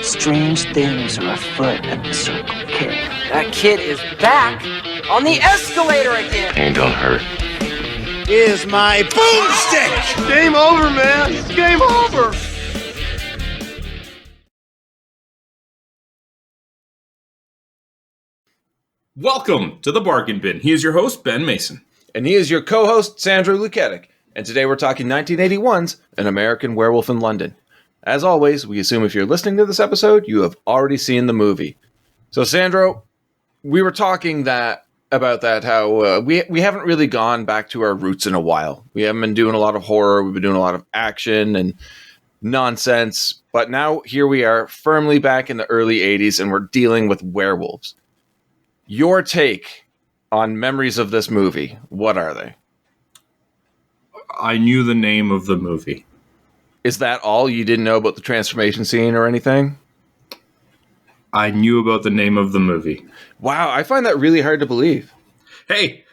Strange things are afoot at the Circle K. That kid is back on the escalator again. Ain't gonna hurt. Here's my boomstick! Game over, man. It's game over. Welcome to the Bargain Bin. He is your host, Ben Mason. And he is your co-host, Sandra Luketic. And today we're talking 1981's An American Werewolf in London. As always, we assume if you're listening to this episode, you have already seen the movie. So, Sandro, we were talking about how we haven't really gone back to our roots in a while. We haven't been doing a lot of horror. We've been doing a lot of action and nonsense. But now here we are, firmly back in the early 80s, and we're dealing with werewolves. Your take on memories of this movie, what are they? I knew the name of the movie. Is that all? You didn't know about the transformation scene or anything? I knew about the name of the movie. Wow, I find that really hard to believe. Hey,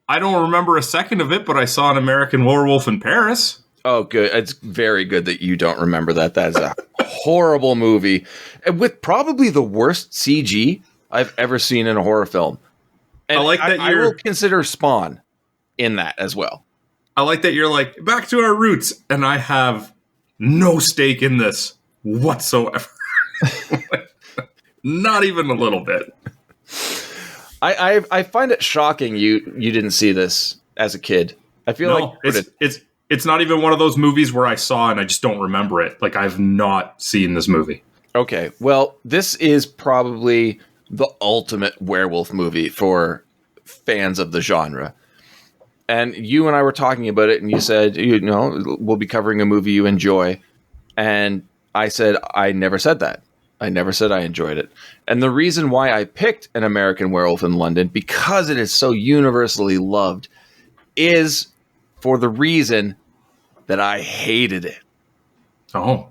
I don't remember a second of it, but I saw An American Werewolf in Paris. Oh, good. It's very good that you don't remember that. That is a horrible movie. And with probably the worst CG I've ever seen in a horror film. And I like that I will consider Spawn in that as well. I like that you're like, back to our roots, and I have no stake in this whatsoever. Not even a little bit. I find it shocking you didn't see this as a kid. I feel like it's not even one of those movies where I saw and I just don't remember it. Like, I've not seen this movie. Okay, well, this is probably the ultimate werewolf movie for fans of the genre. And you and I were talking about it, and you said, we'll be covering a movie you enjoy. And I said, I never said that. I never said I enjoyed it. And the reason why I picked An American Werewolf in London, because it is so universally loved, is for the reason that I hated it. Oh.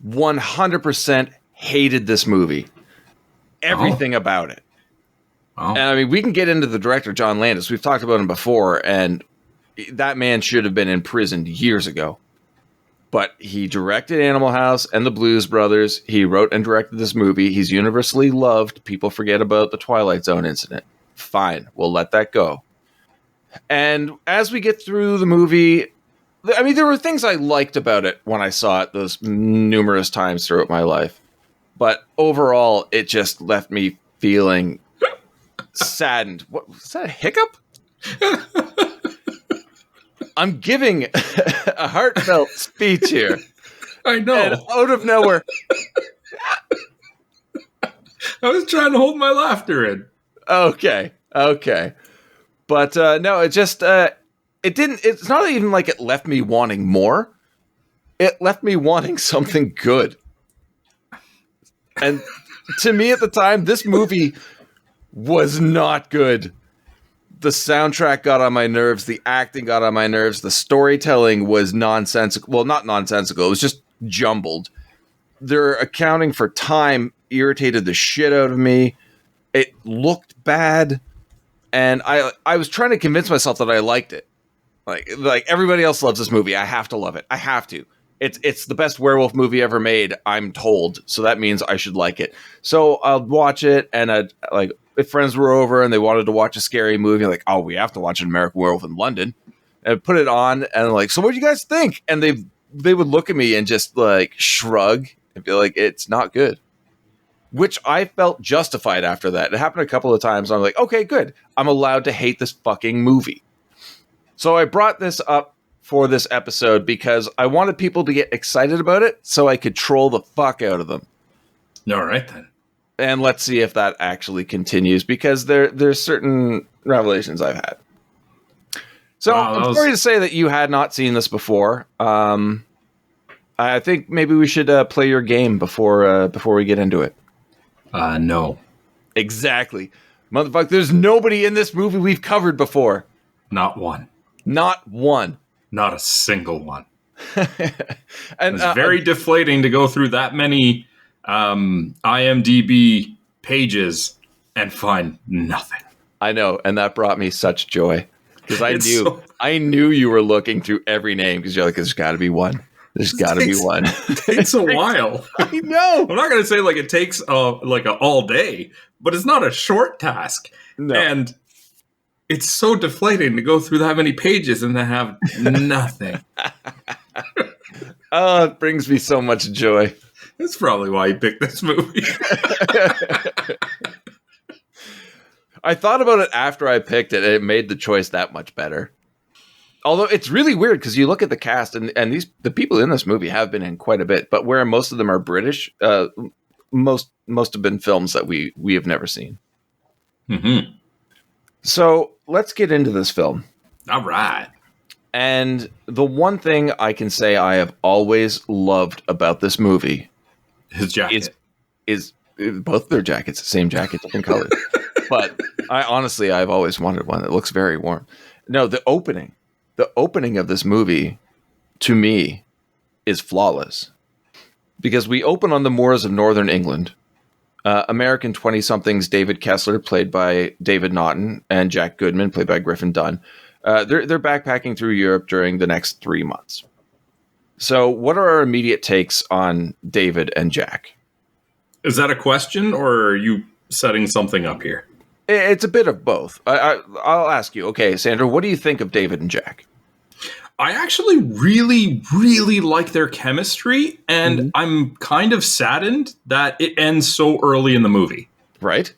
100% hated this movie. Everything about it. Oh. And I mean, we can get into the director, John Landis. We've talked about him before, and that man should have been imprisoned years ago. But he directed Animal House and The Blues Brothers. He wrote and directed this movie. He's universally loved. People forget about the Twilight Zone incident. Fine, we'll let that go. And as we get through the movie, I mean, there were things I liked about it when I saw it those numerous times throughout my life. But overall, it just left me feeling saddened. What was that, a hiccup? I'm giving a heartfelt speech here. I know. And out of nowhere. I was trying to hold my laughter in. Okay. But no, it just, it's not even like it left me wanting more. It left me wanting something good. And to me at the time, this movie was not good. The soundtrack got on my nerves. The acting got on my nerves. The storytelling was nonsensical. Well, not nonsensical. It was just jumbled. Their accounting for time irritated the shit out of me. It looked bad. And I was trying to convince myself that I liked it. Like everybody else loves this movie. I have to love it. I have to. It's the best werewolf movie ever made, I'm told. So that means I should like it. So I'll watch it, and if friends were over and they wanted to watch a scary movie, like, oh, we have to watch An American Werewolf in London. And I'd put it on, and like, so what do you guys think? And they would look at me and just like shrug and be like, it's not good. Which I felt justified after that. It happened a couple of times. I'm like, okay, good. I'm allowed to hate this fucking movie. So I brought this up for this episode because I wanted people to get excited about it so I could troll the fuck out of them. All right, then. And let's see if that actually continues, because there's certain revelations I've had. So I'm sorry to say that you had not seen this before. I think maybe we should play your game before we get into it. No. Exactly. Motherfucker, there's nobody in this movie we've covered before. Not one. Not one. Not a single one. And it's very deflating to go through that many IMDb pages and find nothing. I know, and that brought me such joy because I knew you were looking through every name because you're like, there's got to be one. There's got to be one. It takes a while. I know. I'm not going to say like it takes like a all day, but it's not a short task. No. And it's so deflating to go through that many pages and to have nothing. Oh, it brings me so much joy. That's probably why you picked this movie. I thought about it after I picked it, and it made the choice that much better. Although it's really weird because you look at the cast, and the people in this movie have been in quite a bit, but where most of them are British, most have been films that we have never seen. Mm-hmm. So let's get into this film. All right. And the one thing I can say I have always loved about this movie His jacket is both their jackets, same jacket, different colors. But I've always wanted one that looks very warm. No, the opening of this movie, to me, is flawless. Because we open on the moors of northern England. American 20-somethings David Kessler, played by David Naughton, and Jack Goodman, played by Griffin Dunn. They're backpacking through Europe during the next 3 months. So what are our immediate takes on David and Jack? Is that a question, or are you setting something up here? It's a bit of both. I'll ask you. Okay, Sandra, what do you think of David and Jack? I actually really, really like their chemistry, and I'm kind of saddened that it ends so early in the movie. Right?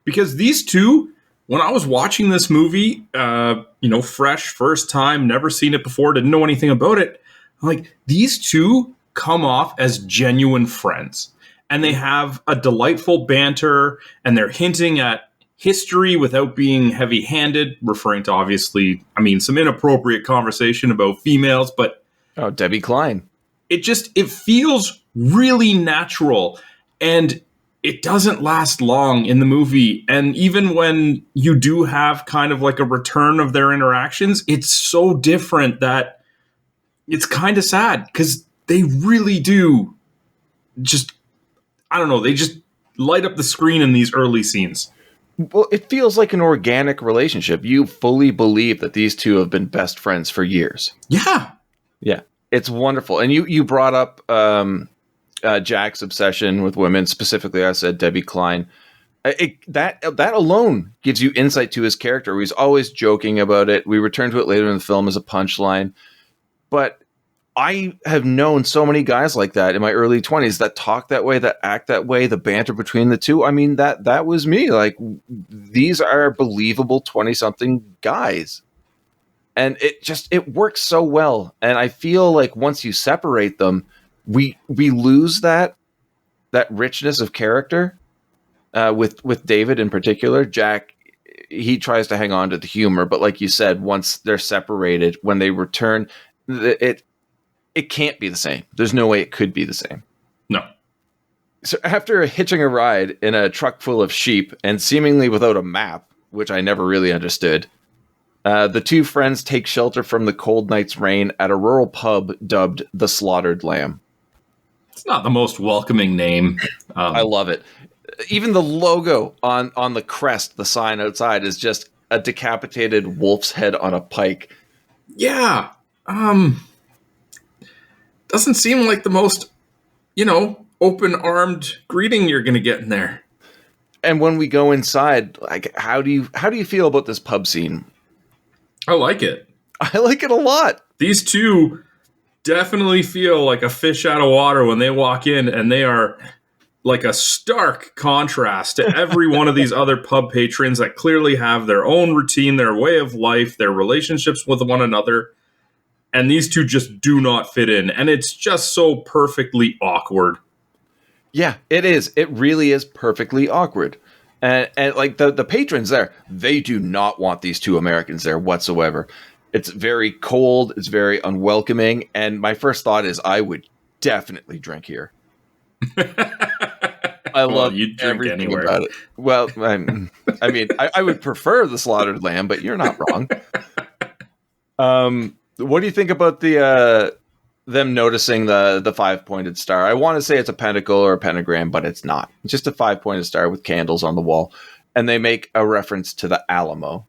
Because these two, when I was watching this movie, fresh, first time, never seen it before, didn't know anything about it, like, these two come off as genuine friends. And they have a delightful banter, and they're hinting at history without being heavy-handed, referring to, obviously, some inappropriate conversation about females, but... Oh, Debbie Klein. It feels really natural, and it doesn't last long in the movie. And even when you do have kind of like a return of their interactions, it's so different that it's kind of sad, because they really do just... I don't know, they just light up the screen in these early scenes. Well, it feels like an organic relationship. You fully believe that these two have been best friends for years. Yeah. Yeah. It's wonderful. And you brought up Jack's obsession with women. Specifically, I said Debbie Klein. That alone gives you insight to his character. He's always joking about it. We return to it later in the film as a punchline. But I have known so many guys like that in my early 20s that talk that way, that act that way, the banter between the two. I mean, that was me. Like, these are believable 20-something guys. And it works so well. And I feel like once you separate them, we lose that richness of character with David in particular. Jack, he tries to hang on to the humor, but like you said, once they're separated, when they return, it can't be the same. There's no way it could be the same. No. So after hitching a ride in a truck full of sheep and seemingly without a map, which I never really understood, the two friends take shelter from the cold night's rain at a rural pub dubbed the Slaughtered Lamb. It's not the most welcoming name. I love it. Even the logo on the crest, the sign outside, is just a decapitated wolf's head on a pike. Yeah. Doesn't seem like the most, open-armed greeting you're going to get in there. And when we go inside, like, how do you feel about this pub scene? I like it. I like it a lot. These two definitely feel like a fish out of water when they walk in, and they are like a stark contrast to every one of these other pub patrons that clearly have their own routine, their way of life, their relationships with one another. And these two just do not fit in. And it's just so perfectly awkward. Yeah, it is. It really is perfectly awkward. And like the patrons there, they do not want these two Americans there whatsoever. It's very cold. It's very unwelcoming. And my first thought is I would definitely drink here. I love you'd drink everything anywhere. about it. Well, I would prefer the Slaughtered Lamb, but you're not wrong. What do you think about them noticing the 5-pointed star? I want to say it's a pentacle or a pentagram, but it's not. It's just a 5-pointed star with candles on the wall. And they make a reference to the Alamo.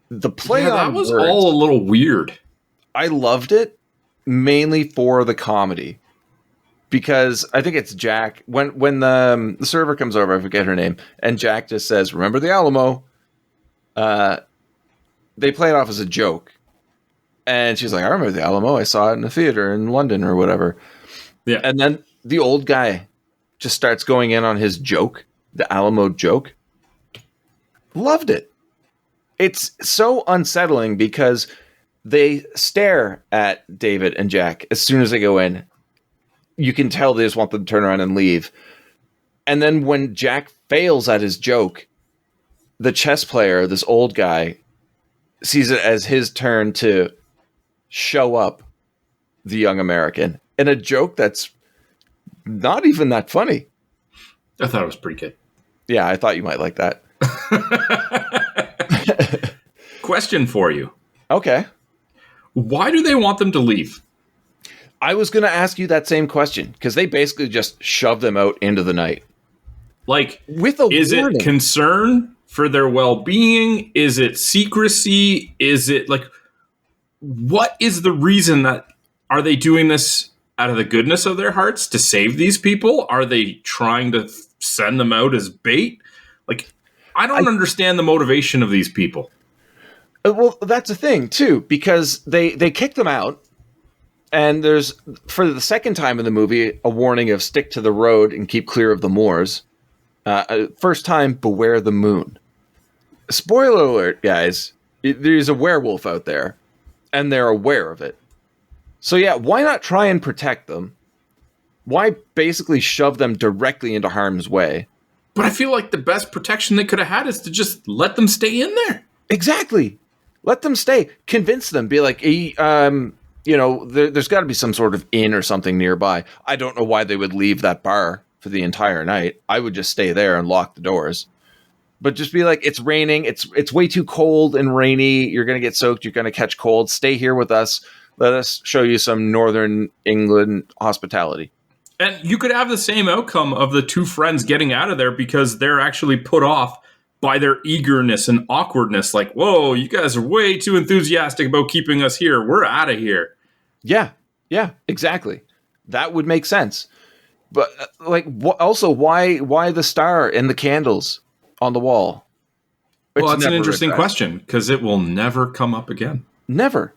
The play on that was words, all a little weird. I loved it, mainly for the comedy. Because I think it's Jack. When the server comes over, I forget her name, and Jack just says, "Remember the Alamo?" They play it off as a joke. And she's like, "I remember the Alamo. I saw it in the theater in London or whatever." Yeah. And then the old guy just starts going in on his joke, the Alamo joke. Loved it. It's so unsettling because they stare at David and Jack as soon as they go in. You can tell they just want them to turn around and leave. And then when Jack fails at his joke, the chess player, this old guy, sees it as his turn to show up the young American in a joke that's not even that funny. I thought it was pretty good. Yeah, I thought you might like that. Question for you. Okay. Why do they want them to leave? I was going to ask you that same question because they basically just shove them out into the night. Like, with a is warning. it concern for their well-being? Is it secrecy? Is it like, what is the reason that, are they doing this out of the goodness of their hearts to save these people? Are they trying to send them out as bait? Like, I don't understand the motivation of these people. Well, that's the thing too, because they kick them out. And there's, for the second time in the movie, a warning of stick to the road and keep clear of the moors. First time, beware the moon. Spoiler alert, guys. There's a werewolf out there, and they're aware of it. So yeah, why not try and protect them? Why basically shove them directly into harm's way? But I feel like the best protection they could have had is to just let them stay in there. Exactly. Let them stay. Convince them. Be like, there's got to be some sort of inn or something nearby. I don't know why they would leave that bar for the entire night. I would just stay there and lock the doors. But just be like, it's raining. It's way too cold and rainy. You're going to get soaked. You're going to catch cold. Stay here with us. Let us show you some Northern England hospitality. And you could have the same outcome of the two friends getting out of there because they're actually put off by their eagerness and awkwardness. Like, whoa, you guys are way too enthusiastic about keeping us here. We're out of here. Yeah, exactly. That would make sense. But also, why the star and the candles on the wall? Well, that's an interesting question because it will never come up again. Never.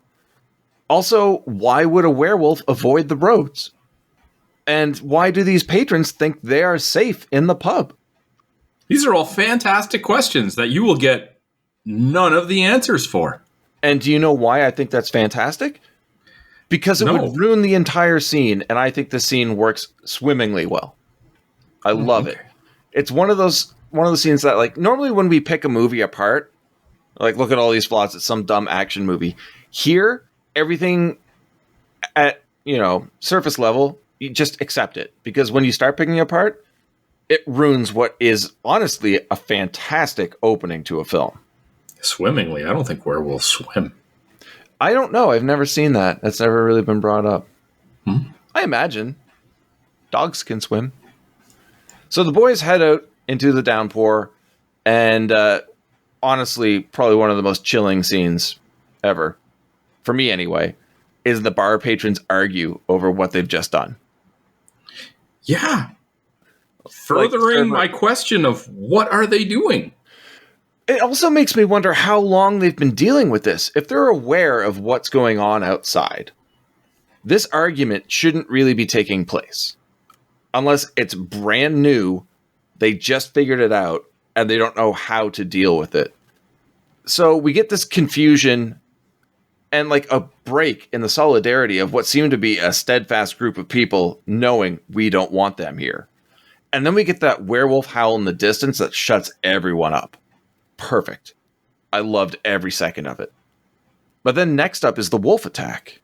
Also, why would a werewolf avoid the roads? And why do these patrons think they are safe in the pub? These are all fantastic questions that you will get none of the answers for. And do you know why I think that's fantastic? Because it would ruin the entire scene, and I think the scene works swimmingly well. I love it. It's one of those scenes that, like, normally when we pick a movie apart, like, look at all these flaws, it's some dumb action movie. Here, everything at, surface level, you just accept it. Because when you start picking it apart, it ruins what is honestly a fantastic opening to a film. Swimmingly? I don't think werewolves swim. I don't know. I've never seen that. That's never really been brought up. I imagine dogs can swim. So the boys head out into the downpour, and honestly, probably one of the most chilling scenes ever, for me anyway, is the bar patrons argue over what they've just done. Yeah. Furthering my question of what are they doing? It also makes me wonder how long they've been dealing with this. If they're aware of what's going on outside, this argument shouldn't really be taking place. Unless it's brand new, they just figured it out, and they don't know how to deal with it. So we get this confusion and like a break in the solidarity of what seemed to be a steadfast group of people knowing we don't want them here. And then we get that werewolf howl in the distance that shuts everyone up. Perfect. I loved every second of it. But then next up is the wolf attack.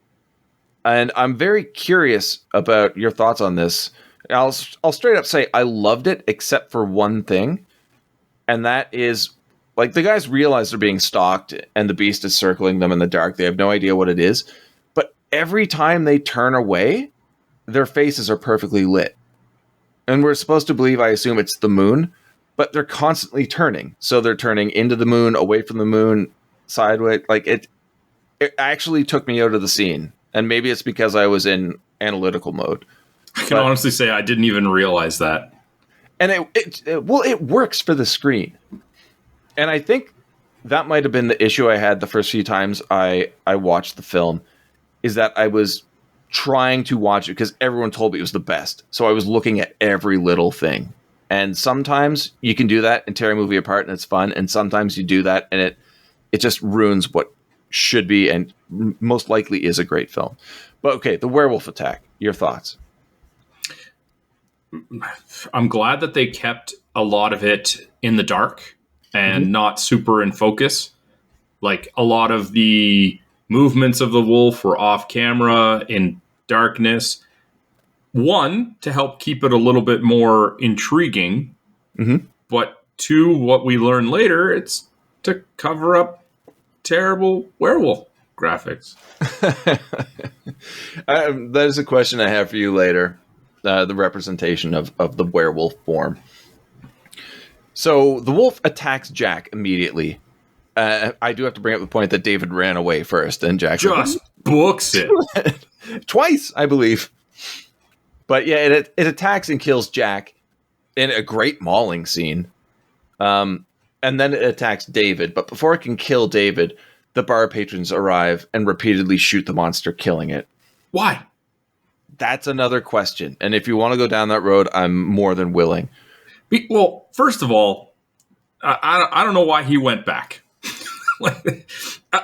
And I'm very curious about your thoughts on this. I'll straight up say I loved it except for one thing. And that is, like, the guys realize they're being stalked and the beast is circling them in the dark. They have no idea what it is. But every time they turn away, their faces are perfectly lit. And we're supposed to believe, I assume, it's the moon. But they're constantly turning. So they're turning into the moon, away from the moon, sideways. Like, it actually took me out of the scene And maybe it's because I was in analytical mode. I can honestly say I didn't even realize that. And it works for the screen. And I think that might have been the issue I had the first few times I watched the film, is that I was trying to watch it because everyone told me it was the best. So I was looking at every little thing. And sometimes you can do that and tear a movie apart and it's fun. And sometimes you do that and it just ruins what should be and most likely is a great film. But okay, the werewolf attack, your thoughts? I'm glad that they kept a lot of it in the dark and not super in focus. Like, a lot of the movements of the wolf were off camera in darkness. One, to help keep it a little bit more intriguing. But two, what we learn later, it's to cover up terrible werewolf graphics. That is a question I have for you later. The representation of the werewolf form. So the wolf attacks Jack immediately. I do have to bring up the point that David ran away first, and Jack just books it twice, I believe. But yeah, it attacks and kills Jack in a great mauling scene. And then it attacks David. But before it can kill David, the bar patrons arrive and repeatedly shoot the monster, killing it. Why? That's another question. And if you want to go down that road, I'm more than willing. Well, first of all, I don't know why he went back.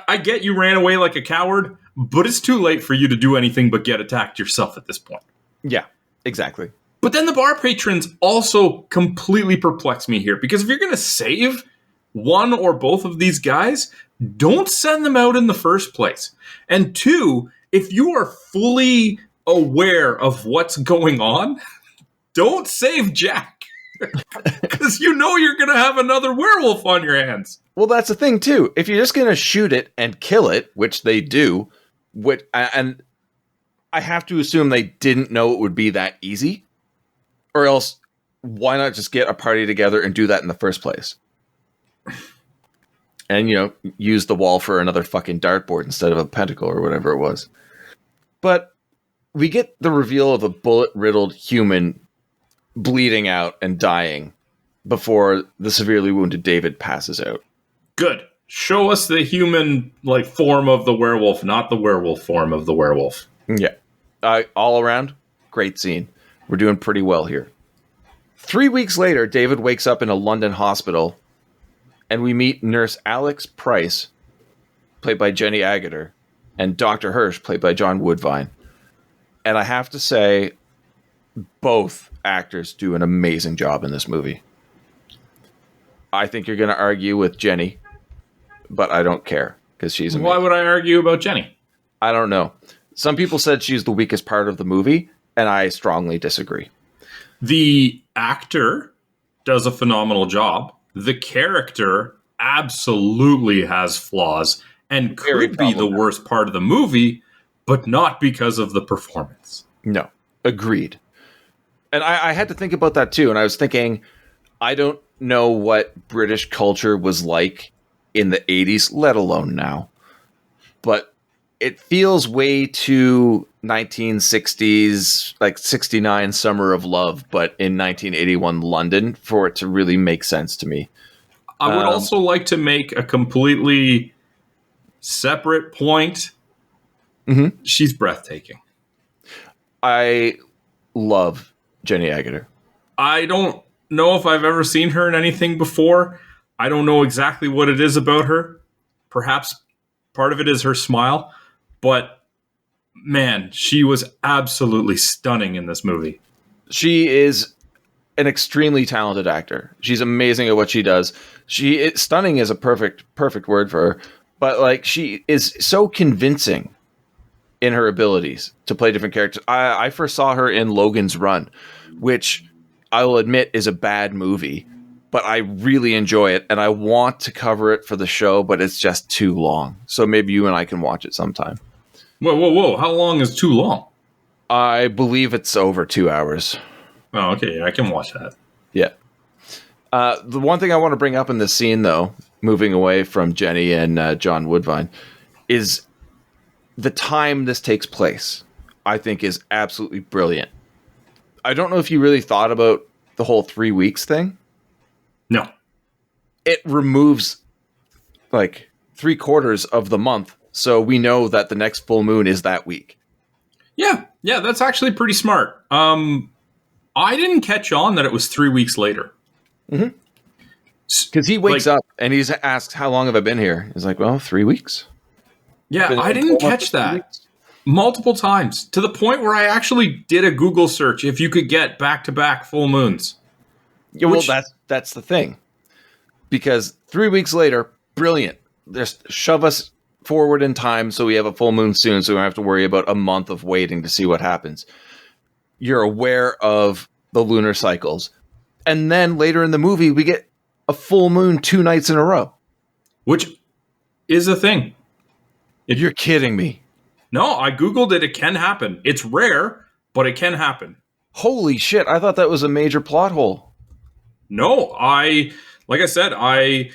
I get you ran away like a coward, but it's too late for you to do anything but get attacked yourself at this point. Yeah, exactly. But then the bar patrons also completely perplex me here, because if you're going to save one or both of these guys, don't send them out in the first place. And two, if you are fully aware of what's going on, don't save Jack. Because you know you're going to have another werewolf on your hands. Well, that's the thing, too. If you're just going to shoot it and kill it, which they do, and I have to assume they didn't know it would be that easy, or else why not just get a party together and do that in the first place? And, use the wall for another fucking dartboard instead of a pentacle or whatever it was. But we get the reveal of a bullet-riddled human bleeding out and dying before the severely wounded David passes out. Good. Show us the human form of the werewolf, not the werewolf form of the werewolf. Yeah. All around, great scene. We're doing pretty well here. 3 weeks later, David wakes up in a London hospital, and we meet Nurse Alex Price, played by Jenny Agutter, and Dr. Hirsch, played by John Woodvine. And I have to say, both actors do an amazing job in this movie. I think you're going to argue with Jenny, but I don't care, because she's amazing. Why would I argue about Jenny? I don't know. Some people said she's the weakest part of the movie, and I strongly disagree. The actor does a phenomenal job. The character absolutely has flaws and could be the worst part of the movie, but not because of the performance. No, agreed. And I had to think about that too, and I was thinking, I don't know what British culture was like in the 80s, let alone now. But it feels way too 1960s, like 69 Summer of Love, but in 1981 London, for it to really make sense to me. I would also like to make a completely separate point. She's breathtaking. I love Jenny Agutter. I don't know if I've ever seen her in anything before. I don't know exactly what it is about her. Perhaps part of it is her smile. But, man, she was absolutely stunning in this movie. She is an extremely talented actor. She's amazing at what she does. Stunning is a perfect word for her. But, she is so convincing in her abilities to play different characters. I first saw her in Logan's Run, which I will admit is a bad movie, but I really enjoy it, and I want to cover it for the show, but it's just too long. So maybe you and I can watch it sometime. Whoa. How long is too long? I believe it's over 2 hours. Oh, okay. I can watch that. Yeah. The one thing I want to bring up in this scene, though, moving away from Jenny and John Woodvine, is the time this takes place, I think, is absolutely brilliant. I don't know if you really thought about the whole 3 weeks thing. No. It removes like 3/4 of the month, so we know that the next full moon is that week. Yeah, that's actually pretty smart. I didn't catch on that it was 3 weeks later. Mm-hmm. Because he wakes up and he's asked, how long have I been here? He's like, well, 3 weeks. Yeah, I didn't catch that. Multiple times, to the point where I actually did a Google search if you could get back-to-back full moons. Yeah, well, that's the thing. Because 3 weeks later, brilliant. Just shove us forward in time so we have a full moon soon, so we don't have to worry about a month of waiting to see what happens. You're aware of the lunar cycles. And then later in the movie, we get a full moon 2 nights in a row. Which is a thing. You're kidding me. No, I Googled it. It can happen. It's rare, but it can happen. Holy shit. I thought that was a major plot hole. No, like I said, I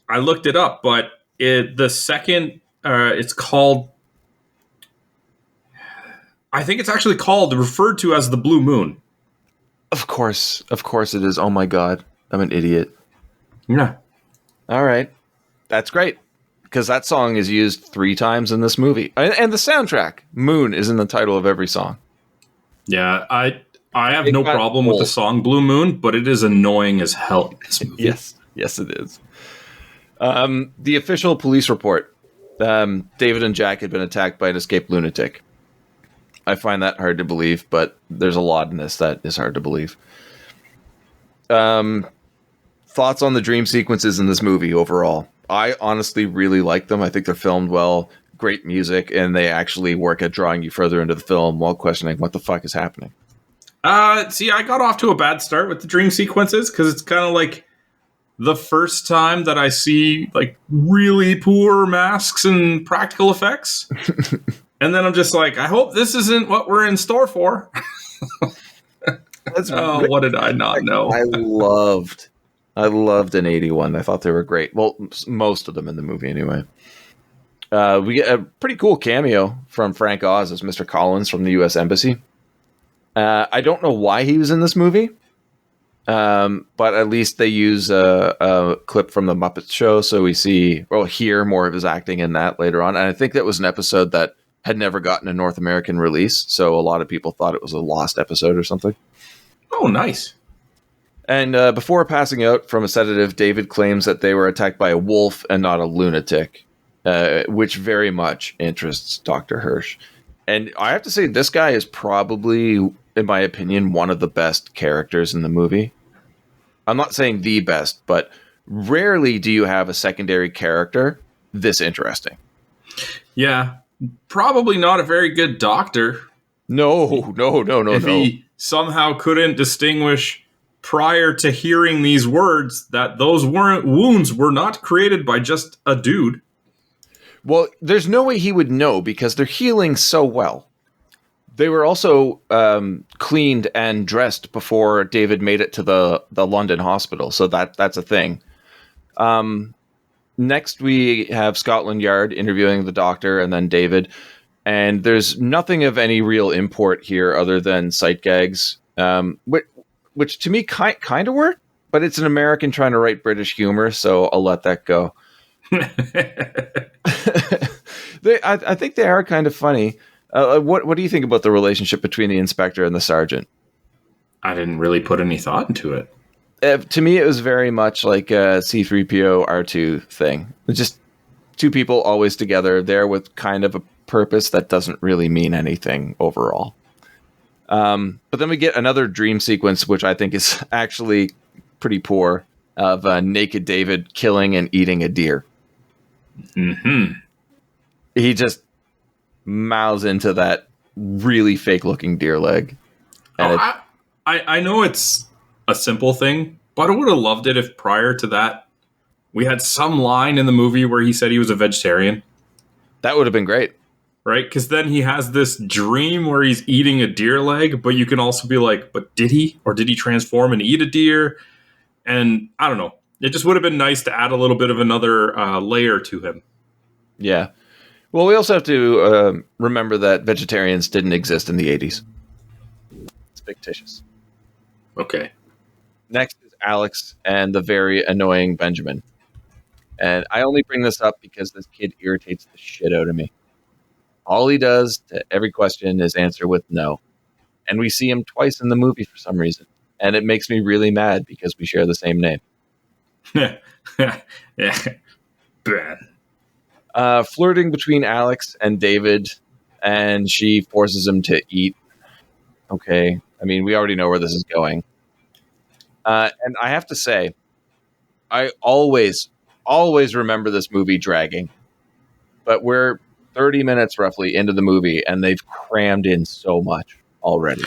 looked it up, but the second, it's called, I think it's actually referred to as the blue moon. Of course it is. Oh my God. I'm an idiot. Yeah. All right. That's great. Because that song is used 3 times in this movie. And the soundtrack, Moon, is in the title of every song. Yeah, I have no problem with the song Blue Moon, but it is annoying as hell in this movie. Yes, it is. The official police report. David and Jack had been attacked by an escaped lunatic. I find that hard to believe, but there's a lot in this that is hard to believe. Thoughts on the dream sequences in this movie overall? I honestly really like them. I think they're filmed well, great music, and they actually work at drawing you further into the film while questioning what the fuck is happening. See, I got off to a bad start with the dream sequences because it's kind of like the first time that I see like really poor masks and practical effects. And then I'm just like, I hope this isn't what we're in store for. What did I not know? I loved an 81. I thought they were great. Well, most of them in the movie anyway. We get a pretty cool cameo from Frank Oz as Mr. Collins from the U.S. Embassy. I don't know why he was in this movie, but at least they use a clip from the Muppet Show, so we hear more of his acting in that later on. And I think that was an episode that had never gotten a North American release, so a lot of people thought it was a lost episode or something. Oh, nice. And before passing out from a sedative, David claims that they were attacked by a wolf and not a lunatic, which very much interests Dr. Hirsch. And I have to say, this guy is probably, in my opinion, one of the best characters in the movie. I'm not saying the best, but rarely do you have a secondary character this interesting. Yeah, probably not a very good doctor. No. If he somehow couldn't distinguish prior to hearing these words that those wounds were not created by just a dude. Well, there's no way he would know because they're healing so well. They were also cleaned and dressed before David made it to the London hospital, so that's a thing. Next, we have Scotland Yard interviewing the doctor and then David, and there's nothing of any real import here other than sight gags, which to me kind of work, but it's an American trying to write British humor, so I'll let that go. I think they are kind of funny. What do you think about the relationship between the inspector and the sergeant? I didn't really put any thought into it. To me, it was very much like a C-3PO R2 thing. It's just two people always together there with kind of a purpose that doesn't really mean anything overall. But then we get another dream sequence, which I think is actually pretty poor, of naked David killing and eating a deer. Mm-hmm. He just mouths into that really fake-looking deer leg. And I know it's a simple thing, but I would have loved it if prior to that we had some line in the movie where he said he was a vegetarian. That would have been great. Right? Because then he has this dream where he's eating a deer leg, but you can also be like, but did he? Or did he transform and eat a deer? And I don't know. It just would have been nice to add a little bit of another layer to him. Yeah. Well, we also have to remember that vegetarians didn't exist in the 80s. It's fictitious. Okay. Next is Alex and the very annoying Benjamin. And I only bring this up because this kid irritates the shit out of me. All he does to every question is answer with no. And we see him twice in the movie for some reason. And it makes me really mad because we share the same name. Yeah. Bad. Flirting between Alex and David, and she forces him to eat. Okay. I mean, we already know where this is going. And I have to say, I always remember this movie dragging. But we're 30 minutes roughly into the movie, and they've crammed in so much already.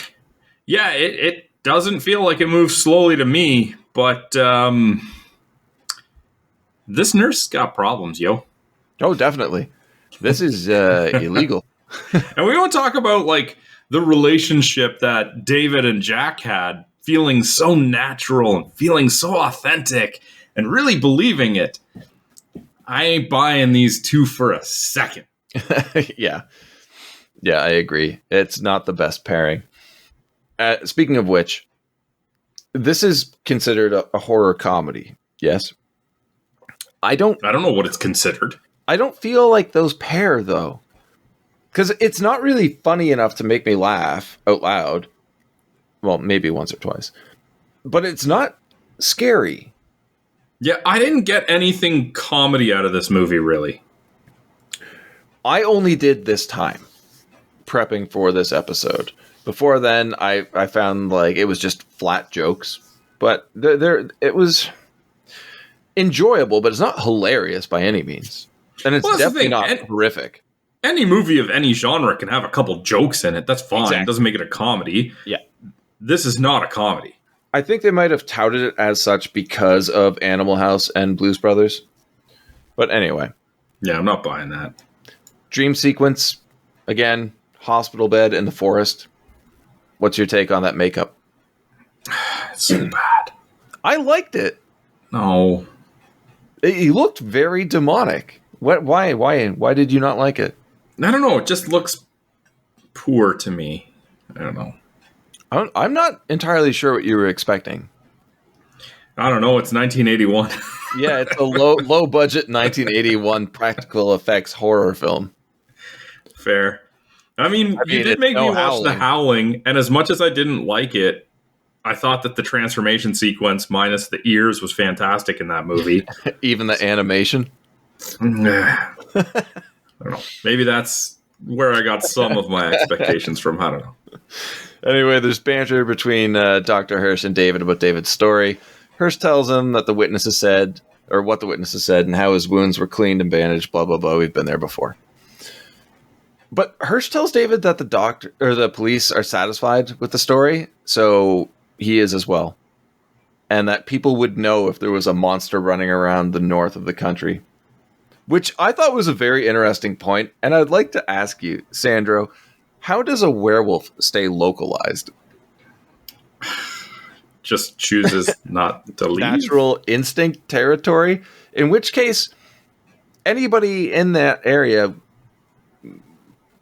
Yeah, it doesn't feel like it moves slowly to me, but this nurse got problems, yo. Oh, definitely. This is illegal. And we don't talk about like the relationship that David and Jack had, feeling so natural and feeling so authentic and really believing it. I ain't buying these two for a second. Yeah, I agree. It's not the best pairing. Speaking of which, this is considered a horror comedy. Yes. I don't know what it's considered. I don't feel like those pair though, because it's not really funny enough to make me laugh out loud. Well, maybe once or twice, but it's not scary. Yeah, I didn't get anything comedy out of this movie, really. I only did this time, prepping for this episode. Before then, I found like it was just flat jokes, but it was enjoyable, but it's not hilarious by any means, and it's definitely not horrific. Any movie of any genre can have a couple jokes in it. That's fine. Exactly. It doesn't make it a comedy. Yeah, this is not a comedy. I think they might have touted it as such because of Animal House and Blues Brothers. But anyway. Yeah, I'm not buying that. Dream sequence, again, hospital bed in the forest. What's your take on that makeup? It's so bad. I liked it. No. He looked very demonic. Why did you not like it? I don't know. It just looks poor to me. I don't know. I'm not entirely sure what you were expecting. I don't know. It's 1981. Yeah, it's a low budget 1981 practical effects horror film. Fair. I mean you did make me watch The Howling, and as much as I didn't like it, I thought that the transformation sequence minus the ears was fantastic in that movie. Even the animation? I don't know. Maybe that's where I got some of my expectations from. I don't know. Anyway, there's banter between Dr. Hirsch and David about David's story. Hirsch tells him that the witnesses said, or what the witnesses said, and how his wounds were cleaned and bandaged, blah, blah, blah. We've been there before. But Hirsch tells David that the doctor or the police are satisfied with the story, so he is as well. And that people would know if there was a monster running around the north of the country. Which I thought was a very interesting point, and I'd like to ask you, Sandro, how does a werewolf stay localized? Just chooses not to leave? Natural instinct territory? In which case, anybody in that area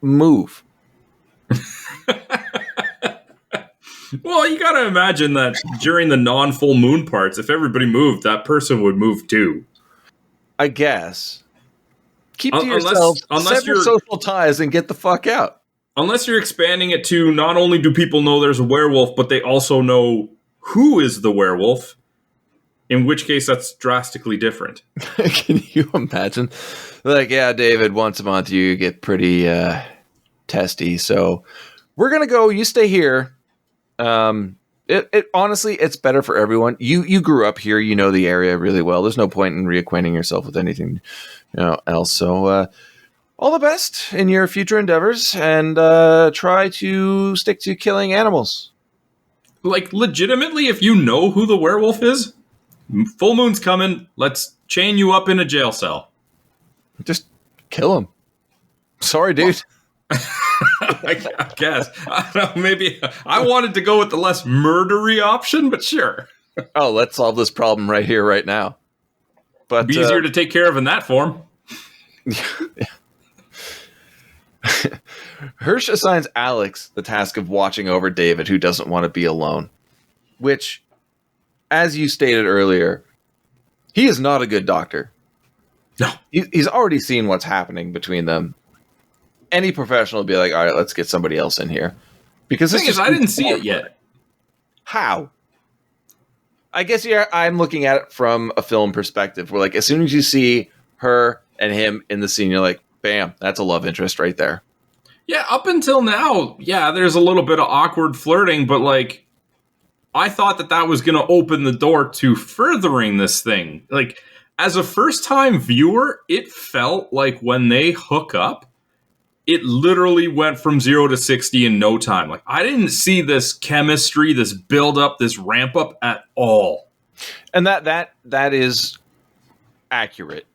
move. Well, you gotta imagine that during the non-full moon parts, if everybody moved, that person would move too. I guess. Keep to yourself, sever social ties, and get the fuck out. Unless you're expanding it to not only do people know there's a werewolf, but they also know who is the werewolf, in which case that's drastically different. Can you imagine? Like, yeah, David, once a month you get pretty testy, so we're going to go, you stay here. It honestly, it's better for everyone. You grew up here, you know the area really well. There's no point in reacquainting yourself with anything else. So all the best in your future endeavors, and try to stick to killing animals. Like, legitimately, if you know who the werewolf is, full moon's coming, let's chain you up in a jail cell. Just kill him. Sorry, dude. I guess. I don't know, maybe I wanted to go with the less murdery option, but sure. Oh, let's solve this problem right here, right now. But be easier to take care of in that form. Hirsch assigns Alex the task of watching over David, who doesn't want to be alone. Which, as you stated earlier, he is not a good doctor. No. He's already seen what's happening between them. Any professional would be like, all right, let's get somebody else in here. Because The thing is, I didn't see it yet. How? I guess I'm looking at it from a film perspective, where like as soon as you see her and him in the scene, you're like, bam, that's a love interest right there. Yeah, up until now, yeah, there's a little bit of awkward flirting, but like, I thought that was going to open the door to furthering this thing. Like, as a first-time viewer, it felt like when they hook up, it literally went from 0 to 60 in no time. Like, I didn't see this chemistry, this build-up, this ramp-up at all. And that is accurate.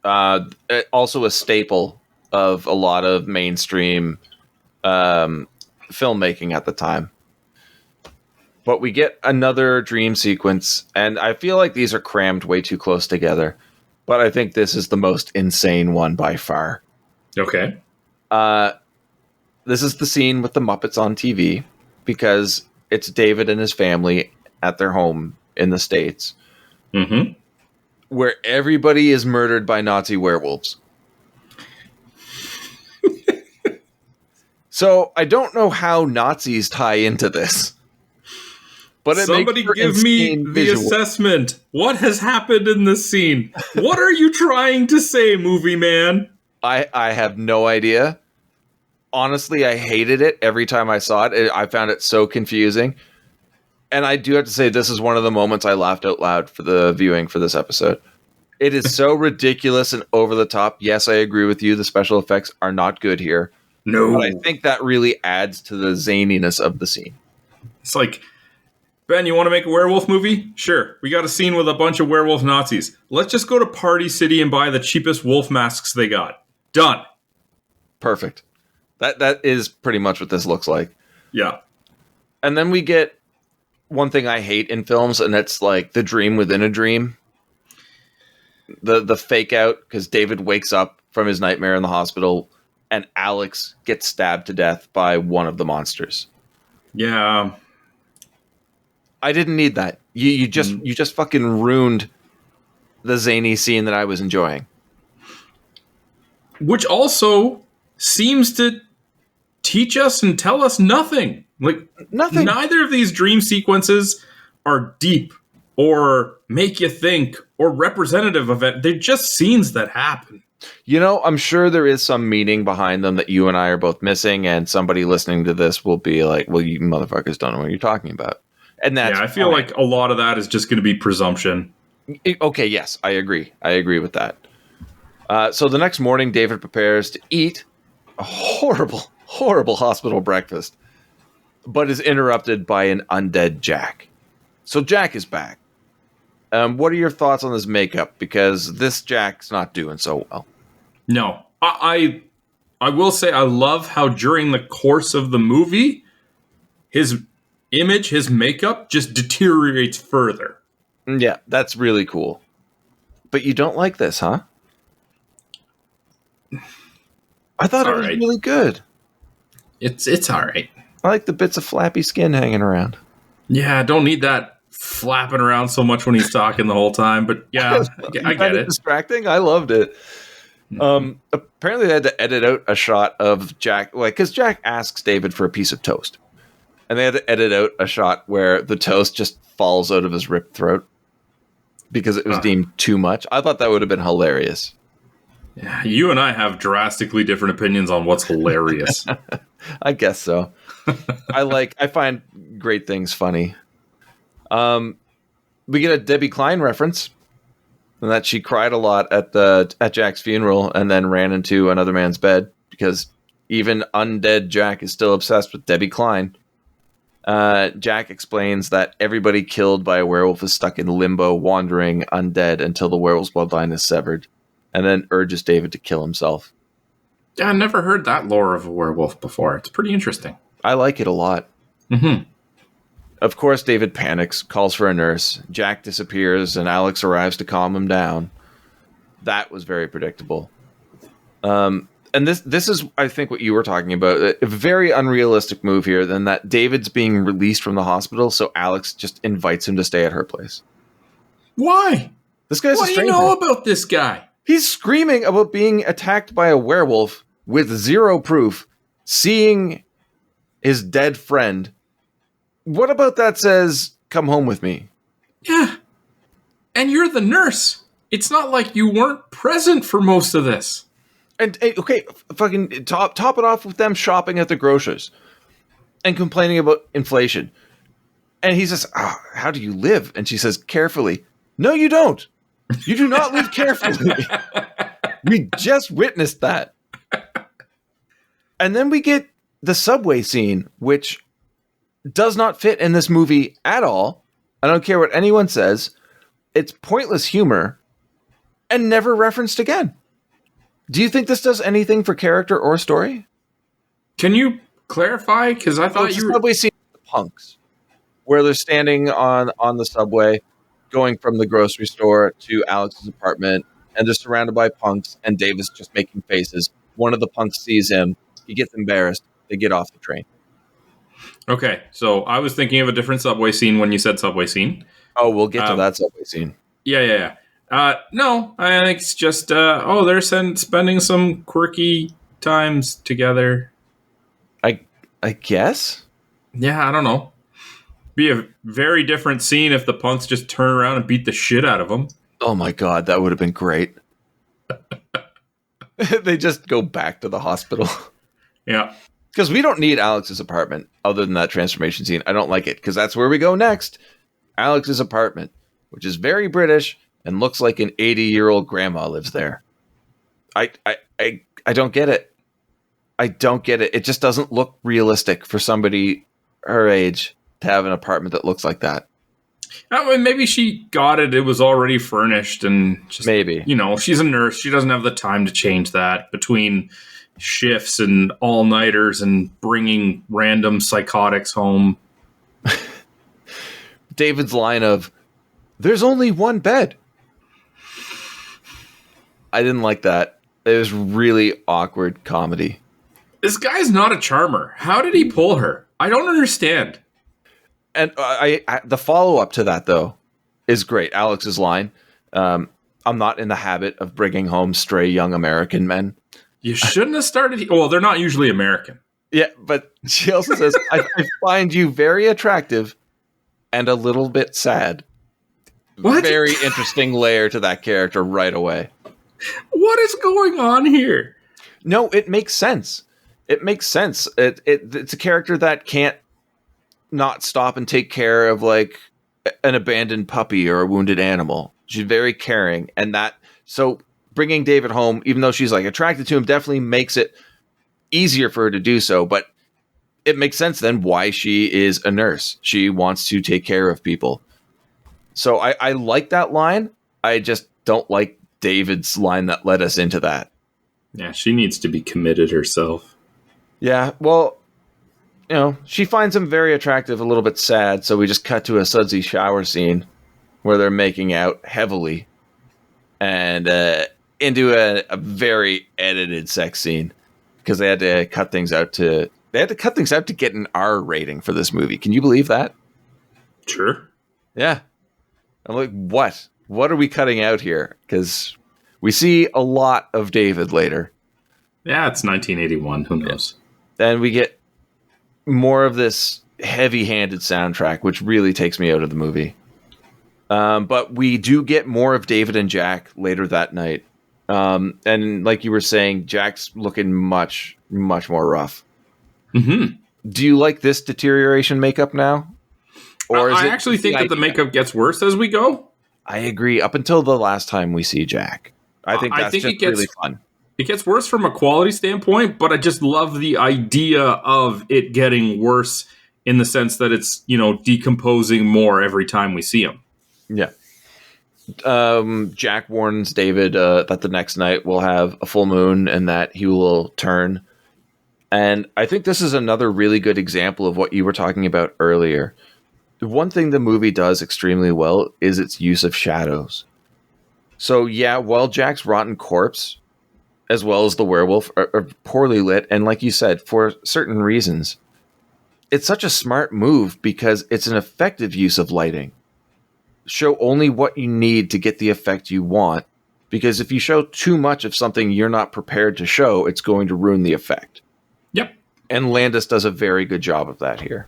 Also a staple of a lot of mainstream filmmaking at the time. But we get another dream sequence, and I feel like these are crammed way too close together. But I think this is the most insane one by far. Okay. This is the scene with the Muppets on TV, because it's David and his family at their home in the States. Mm-hmm. Where everybody is murdered by Nazi werewolves. So I don't know how Nazis tie into this. But somebody give me the assessment. What has happened in this scene? What are you trying to say, movie man? I have no idea. Honestly, I hated it every time I saw it. I found it so confusing. And I do have to say, this is one of the moments I laughed out loud for the viewing for this episode. It is so ridiculous and over the top. Yes, I agree with you. The special effects are not good here. No. But I think that really adds to the zaniness of the scene. It's like, Ben, you want to make a werewolf movie? Sure. We got a scene with a bunch of werewolf Nazis. Let's just go to Party City and buy the cheapest wolf masks they got. Done. Perfect. That is pretty much what this looks like. Yeah. And then we get one thing I hate in films, and it's like the dream within a dream. The fake out, because David wakes up from his nightmare in the hospital, and Alex gets stabbed to death by one of the monsters. Yeah. I didn't need that. You just fucking ruined the zany scene that I was enjoying. Which also seems to teach us and tell us nothing. Like, nothing. Neither of these dream sequences are deep or make you think or representative of it. They're just scenes that happen. You know, I'm sure there is some meaning behind them that you and I are both missing, and somebody listening to this will be like, well, you motherfuckers don't know what you're talking about. And that's I feel like a lot of that is just going to be presumption. Okay, yes, I agree. I agree with that. So the next morning, David prepares to eat a horrible, horrible hospital breakfast, but is interrupted by an undead Jack. So Jack is back. What are your thoughts on his makeup? Because this Jack's not doing so well. No. I will say I love how during the course of the movie, his image, his makeup just deteriorates further. Yeah, that's really cool. But you don't like this, huh? I thought it was really good. It's all right. I like the bits of flappy skin hanging around. Yeah, don't need that flapping around so much when he's talking the whole time. But yeah, I get it. Distracting. I loved it. Apparently, they had to edit out a shot of Jack, like because Jack asks David for a piece of toast, and they had to edit out a shot where the toast just falls out of his ripped throat because it was deemed too much. I thought that would have been hilarious. Yeah, you and I have drastically different opinions on what's hilarious. I guess so. I find great things funny. We get a Debbie Klein reference, and that she cried a lot at Jack's funeral and then ran into another man's bed because even undead Jack is still obsessed with Debbie Klein. Jack explains that everybody killed by a werewolf is stuck in limbo, wandering undead until the werewolf's bloodline is severed, and then urges David to kill himself. Yeah, I never heard that lore of a werewolf before. It's pretty interesting. I like it a lot. Mm-hmm. Of course, David panics, calls for a nurse. Jack disappears, and Alex arrives to calm him down. That was very predictable. And this is, I think, what you were talking about. A very unrealistic move here, than that David's being released from the hospital, so Alex just invites him to stay at her place. Why? This guy's a What do you stranger. know about this guy? He's screaming about being attacked by a werewolf with zero proof, seeing his dead friend. What about that says, come home with me? Yeah. And you're the nurse. It's not like you weren't present for most of this. And okay, fucking top it off with them shopping at the grocers and complaining about inflation. And he says, how do you live? And she says, carefully. No, you don't. You do not live carefully. We just witnessed that. And then we get the subway scene, which does not fit in this movie at all. I don't care what anyone says. It's pointless humor and never referenced again. Do you think this does anything for character or story? Can you clarify? Because I thought you were... subway scene with the punks, where they're standing on the subway, going from the grocery store to Alex's apartment, and they're surrounded by punks, and David's just making faces. One of the punks sees him. He gets embarrassed. They get off the train. Okay, so I was thinking of a different subway scene when you said subway scene. Oh, we'll get to that subway scene. Yeah. No, I think it's just, they're spending some quirky times together. I guess? Yeah, I don't know. Be a very different scene if the punks just turn around and beat the shit out of them. Oh my god, that would have been great. They just go back to the hospital. Yeah. Because we don't need Alex's apartment other than that transformation scene. I don't like it, because that's where we go next. Alex's apartment, which is very British and looks like an 80-year-old grandma lives there. I don't get it. I don't get it. It just doesn't look realistic for somebody her age to have an apartment that looks like that. Maybe she got it. It was already furnished, and just, maybe, she's a nurse. She doesn't have the time to change that between shifts and all-nighters and bringing random psychotics home. David's line of, "There's only one bed." I didn't like that. It was really awkward comedy. This guy's not a charmer. How did he pull her? I don't understand. And the follow-up to that, though, is great. Alex's line, I'm not in the habit of bringing home stray young American men. You shouldn't have started... Well, they're not usually American. Yeah, but she also says, I find you very attractive and a little bit sad. What? Very interesting layer to that character right away. What is going on here? No, it makes sense. It makes sense. It's a character that can't not stop and take care of like an abandoned puppy or a wounded animal. She's very caring, and so bringing David home, even though she's like attracted to him, definitely makes it easier for her to do so. But it makes sense then why she is a nurse. She wants to take care of people. So I like that line. I just don't like David's line that led us into that. Yeah, she needs to be committed herself. Yeah, well, she finds him very attractive, a little bit sad, so we just cut to a sudsy shower scene where they're making out heavily and into a very edited sex scene because they had to cut things out to get an R rating for this movie. Can you believe that? Sure. Yeah. I'm like, what? What are we cutting out here? Because we see a lot of David later. Yeah, it's 1981. Who knows? Then we get more of this heavy-handed soundtrack, which really takes me out of the movie. But we do get more of David and Jack later that night. And like you were saying, Jack's looking much, much more rough. Mm-hmm. Do you like this deterioration makeup now? Or I actually think that the makeup gets worse as we go. I agree. Up until the last time we see Jack. I think it gets really fun. It gets worse from a quality standpoint, but I just love the idea of it getting worse in the sense that it's, decomposing more every time we see him. Yeah. Jack warns David that the next night will have a full moon and that he will turn. And I think this is another really good example of what you were talking about earlier. The one thing the movie does extremely well is its use of shadows. So yeah, while Jack's rotten corpse as well as the werewolf, are poorly lit. And like you said, for certain reasons, it's such a smart move because it's an effective use of lighting. Show only what you need to get the effect you want. Because if you show too much of something you're not prepared to show, it's going to ruin the effect. Yep. And Landis does a very good job of that here.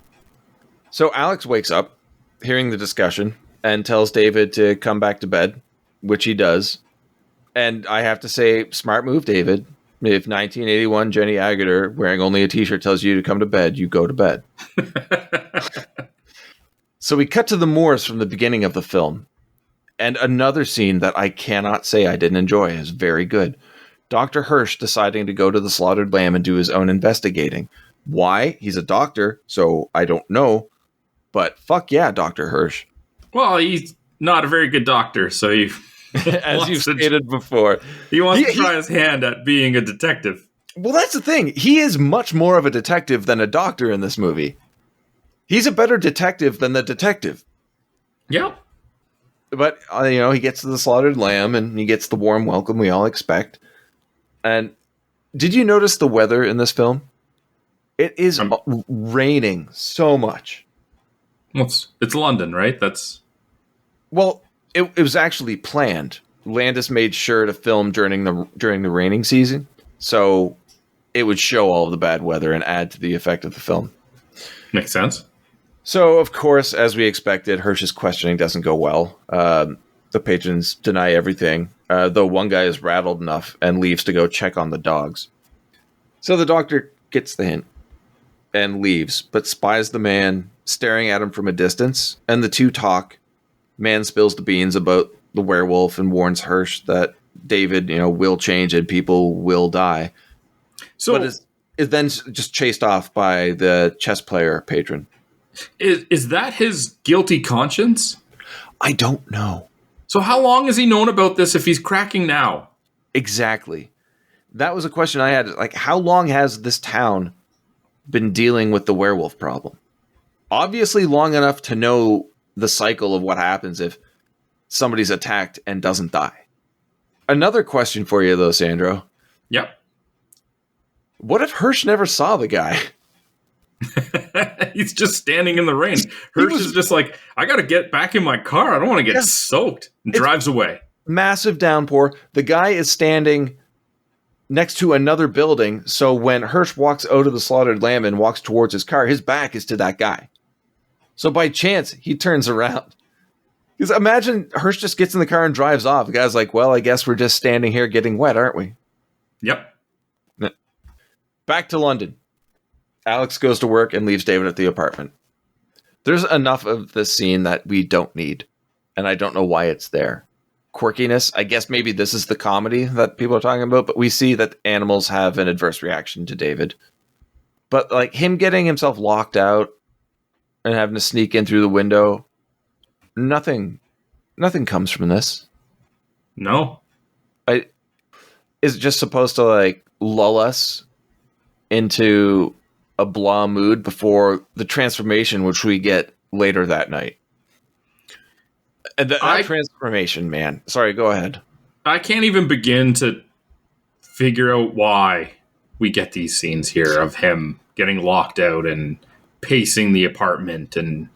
So Alex wakes up, hearing the discussion, and tells David to come back to bed, which he does. And I have to say, smart move, David. If 1981 Jenny Agutter, wearing only a t-shirt, tells you to come to bed, you go to bed. So we cut to the moors from the beginning of the film. And another scene that I cannot say I didn't enjoy is very good. Dr. Hirsch deciding to go to the slaughtered lamb and do his own investigating. Why? He's a doctor, so I don't know. But fuck yeah, Dr. Hirsch. Well, he's not a very good doctor, so he... As you've stated before. He wants to try his hand at being a detective. Well, that's the thing. He is much more of a detective than a doctor in this movie. He's a better detective than the detective. Yeah. But, he gets to the slaughtered lamb and he gets the warm welcome we all expect. And did you notice the weather in this film? It is raining so much. Well, it's London, right? Well, it was actually planned. Landis made sure to film during the raining season, so it would show all of the bad weather and add to the effect of the film. Makes sense. So, of course, as we expected, Hirsch's questioning doesn't go well. The patrons deny everything, though one guy is rattled enough and leaves to go check on the dogs. So the doctor gets the hint and leaves, but spies the man staring at him from a distance, and the two talk. Man spills the beans about the werewolf and warns Hirsch that David, will change and people will die. So but is then just chased off by the chess player patron. Is that his guilty conscience? I don't know. So how long has he known about this if he's cracking now? Exactly. That was a question I had. Like, how long has this town been dealing with the werewolf problem? Obviously long enough to know the cycle of what happens if somebody's attacked and doesn't die. Another question for you, though, Sandro. Yep. What if Hirsch never saw the guy? He's just standing in the rain. Hirsch is just like, I got to get back in my car. I don't want to get soaked. And drives away. Massive downpour. The guy is standing next to another building. So when Hirsch walks out of the slaughtered lamb and walks towards his car, his back is to that guy. So by chance, he turns around. Because imagine Hirsch just gets in the car and drives off. The guy's like, well, I guess we're just standing here getting wet, aren't we? Yep. Back to London. Alex goes to work and leaves David at the apartment. There's enough of this scene that we don't need. And I don't know why it's there. Quirkiness. I guess maybe this is the comedy that people are talking about. But we see that animals have an adverse reaction to David. But like him getting himself locked out and having to sneak in through the window, nothing comes from this. No. Is it just supposed to like lull us into a blah mood before the transformation, which we get later that night? And that transformation, man. Sorry, go ahead. I can't even begin to figure out why we get these scenes here of him getting locked out and pacing the apartment. And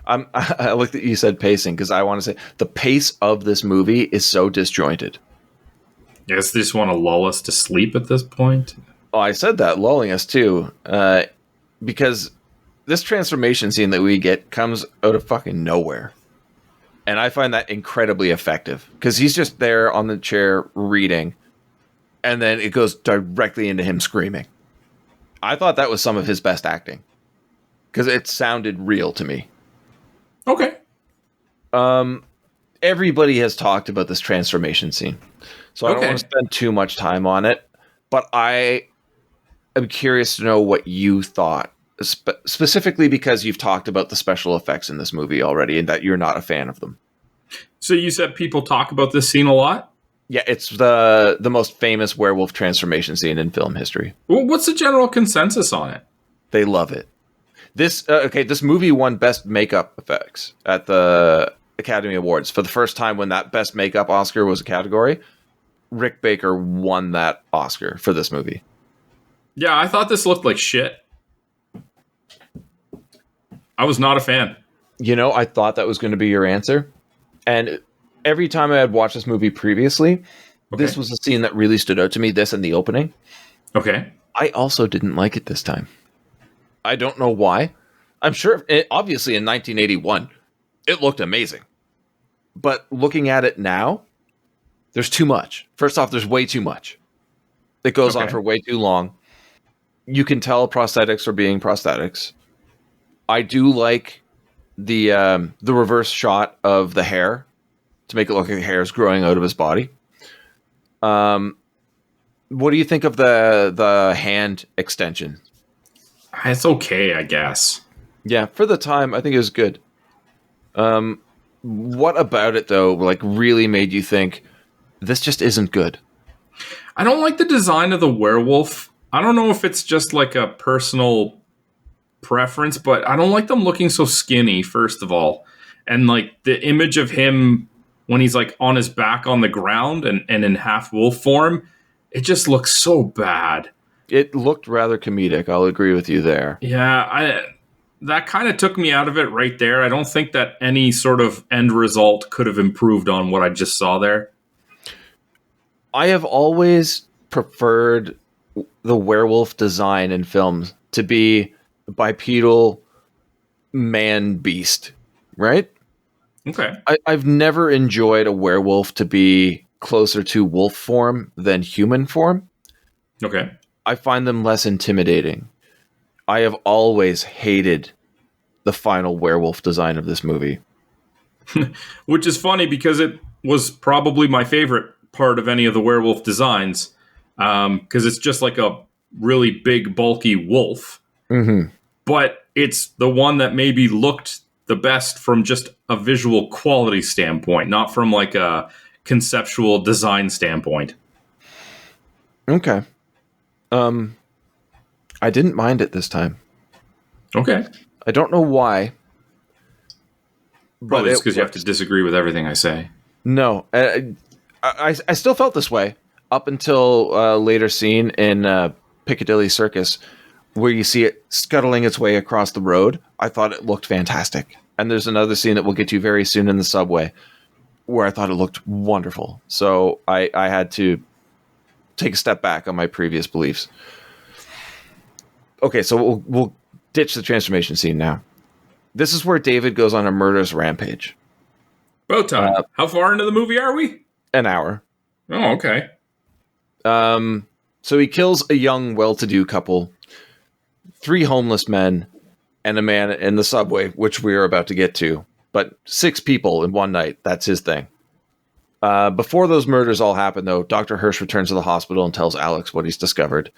I like that you said pacing, because I want to say the pace of this movie is so disjointed. I guess they just want to lull us to sleep at this point. Oh, I said that, lulling us too, because this transformation scene that we get comes out of fucking nowhere. And I find that incredibly effective, because he's just there on the chair reading, and then it goes directly into him screaming. I thought that was some of his best acting, because it sounded real to me. Okay. Everybody has talked about this transformation scene, so I don't want to spend too much time on it, but I am curious to know what you thought, specifically because you've talked about the special effects in this movie already and that you're not a fan of them. So you said people talk about this scene a lot? Yeah, it's the most famous werewolf transformation scene in film history. Well, what's the general consensus on it? They love it. This movie won Best Makeup Effects at the Academy Awards for the first time when that Best Makeup Oscar was a category. Rick Baker won that Oscar for this movie. Yeah, I thought this looked like shit. I was not a fan. You know, I thought that was going to be your answer. And every time I had watched this movie previously, this was a scene that really stood out to me, this and the opening. Okay. I also didn't like it this time. I don't know why. I'm sure, obviously in 1981, it looked amazing. But looking at it now, there's too much. First off, there's way too much. It goes on for way too long. You can tell prosthetics are being prosthetics. I do like the reverse shot of the hair to make it look like the hair is growing out of his body. What do you think of the hand extension? It's okay, I guess. Yeah, for the time, I think it was good. What about it, though, like really made you think this just isn't good? I don't like the design of the werewolf. I don't know if it's just like a personal preference, but I don't like them looking so skinny, first of all. And like the image of him when he's like on his back on the ground and in half wolf form, it just looks so bad. It looked rather comedic. I'll agree with you there. Yeah, that kind of took me out of it right there. I don't think that any sort of end result could have improved on what I just saw there. I have always preferred the werewolf design in films to be bipedal man beast, right? Okay. I've never enjoyed a werewolf to be closer to wolf form than human form. Okay. I find them less intimidating. I have always hated the final werewolf design of this movie. Which is funny because it was probably my favorite part of any of the werewolf designs. Because it's just like a really big, bulky wolf. Mm-hmm. But it's the one that maybe looked the best from just a visual quality standpoint, not from like a conceptual design standpoint. Okay. I didn't mind it this time. Okay. I don't know why. Probably just because you have to disagree with everything I say. No. I still felt this way up until a later scene in Piccadilly Circus where you see it scuttling its way across the road. I thought it looked fantastic. And there's another scene that we'll get to very soon in the subway where I thought it looked wonderful. So I had to take a step back on my previous beliefs. Okay, so we'll ditch the transformation scene now. This is where David goes on a murderous rampage. About time. How far into the movie are we? An hour. Oh, okay. So he kills a young, well-to-do couple, 3 homeless men, and a man in the subway, which we are about to get to. But 6 people in one night, that's his thing. Before those murders all happen, though, Dr. Hirsch returns to the hospital and tells Alex what he's discovered,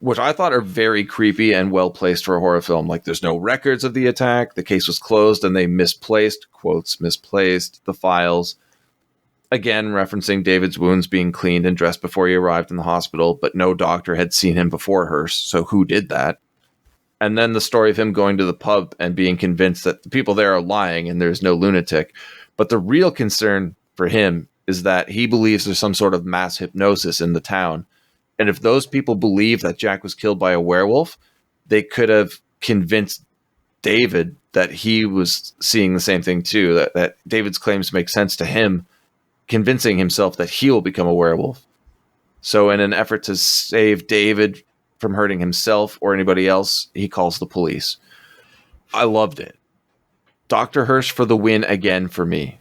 which I thought are very creepy and well-placed for a horror film. Like, there's no records of the attack, the case was closed, and they misplaced, quotes, misplaced, the files. Again, referencing David's wounds being cleaned and dressed before he arrived in the hospital, but no doctor had seen him before Hirsch, so who did that? And then the story of him going to the pub and being convinced that the people there are lying and there's no lunatic. But the real concern for him is that he believes there's some sort of mass hypnosis in the town. And if those people believe that Jack was killed by a werewolf, they could have convinced David that he was seeing the same thing too, that David's claims make sense to him, convincing himself that he will become a werewolf. So in an effort to save David from hurting himself or anybody else, he calls the police. I loved it. Dr. Hirsch for the win again for me.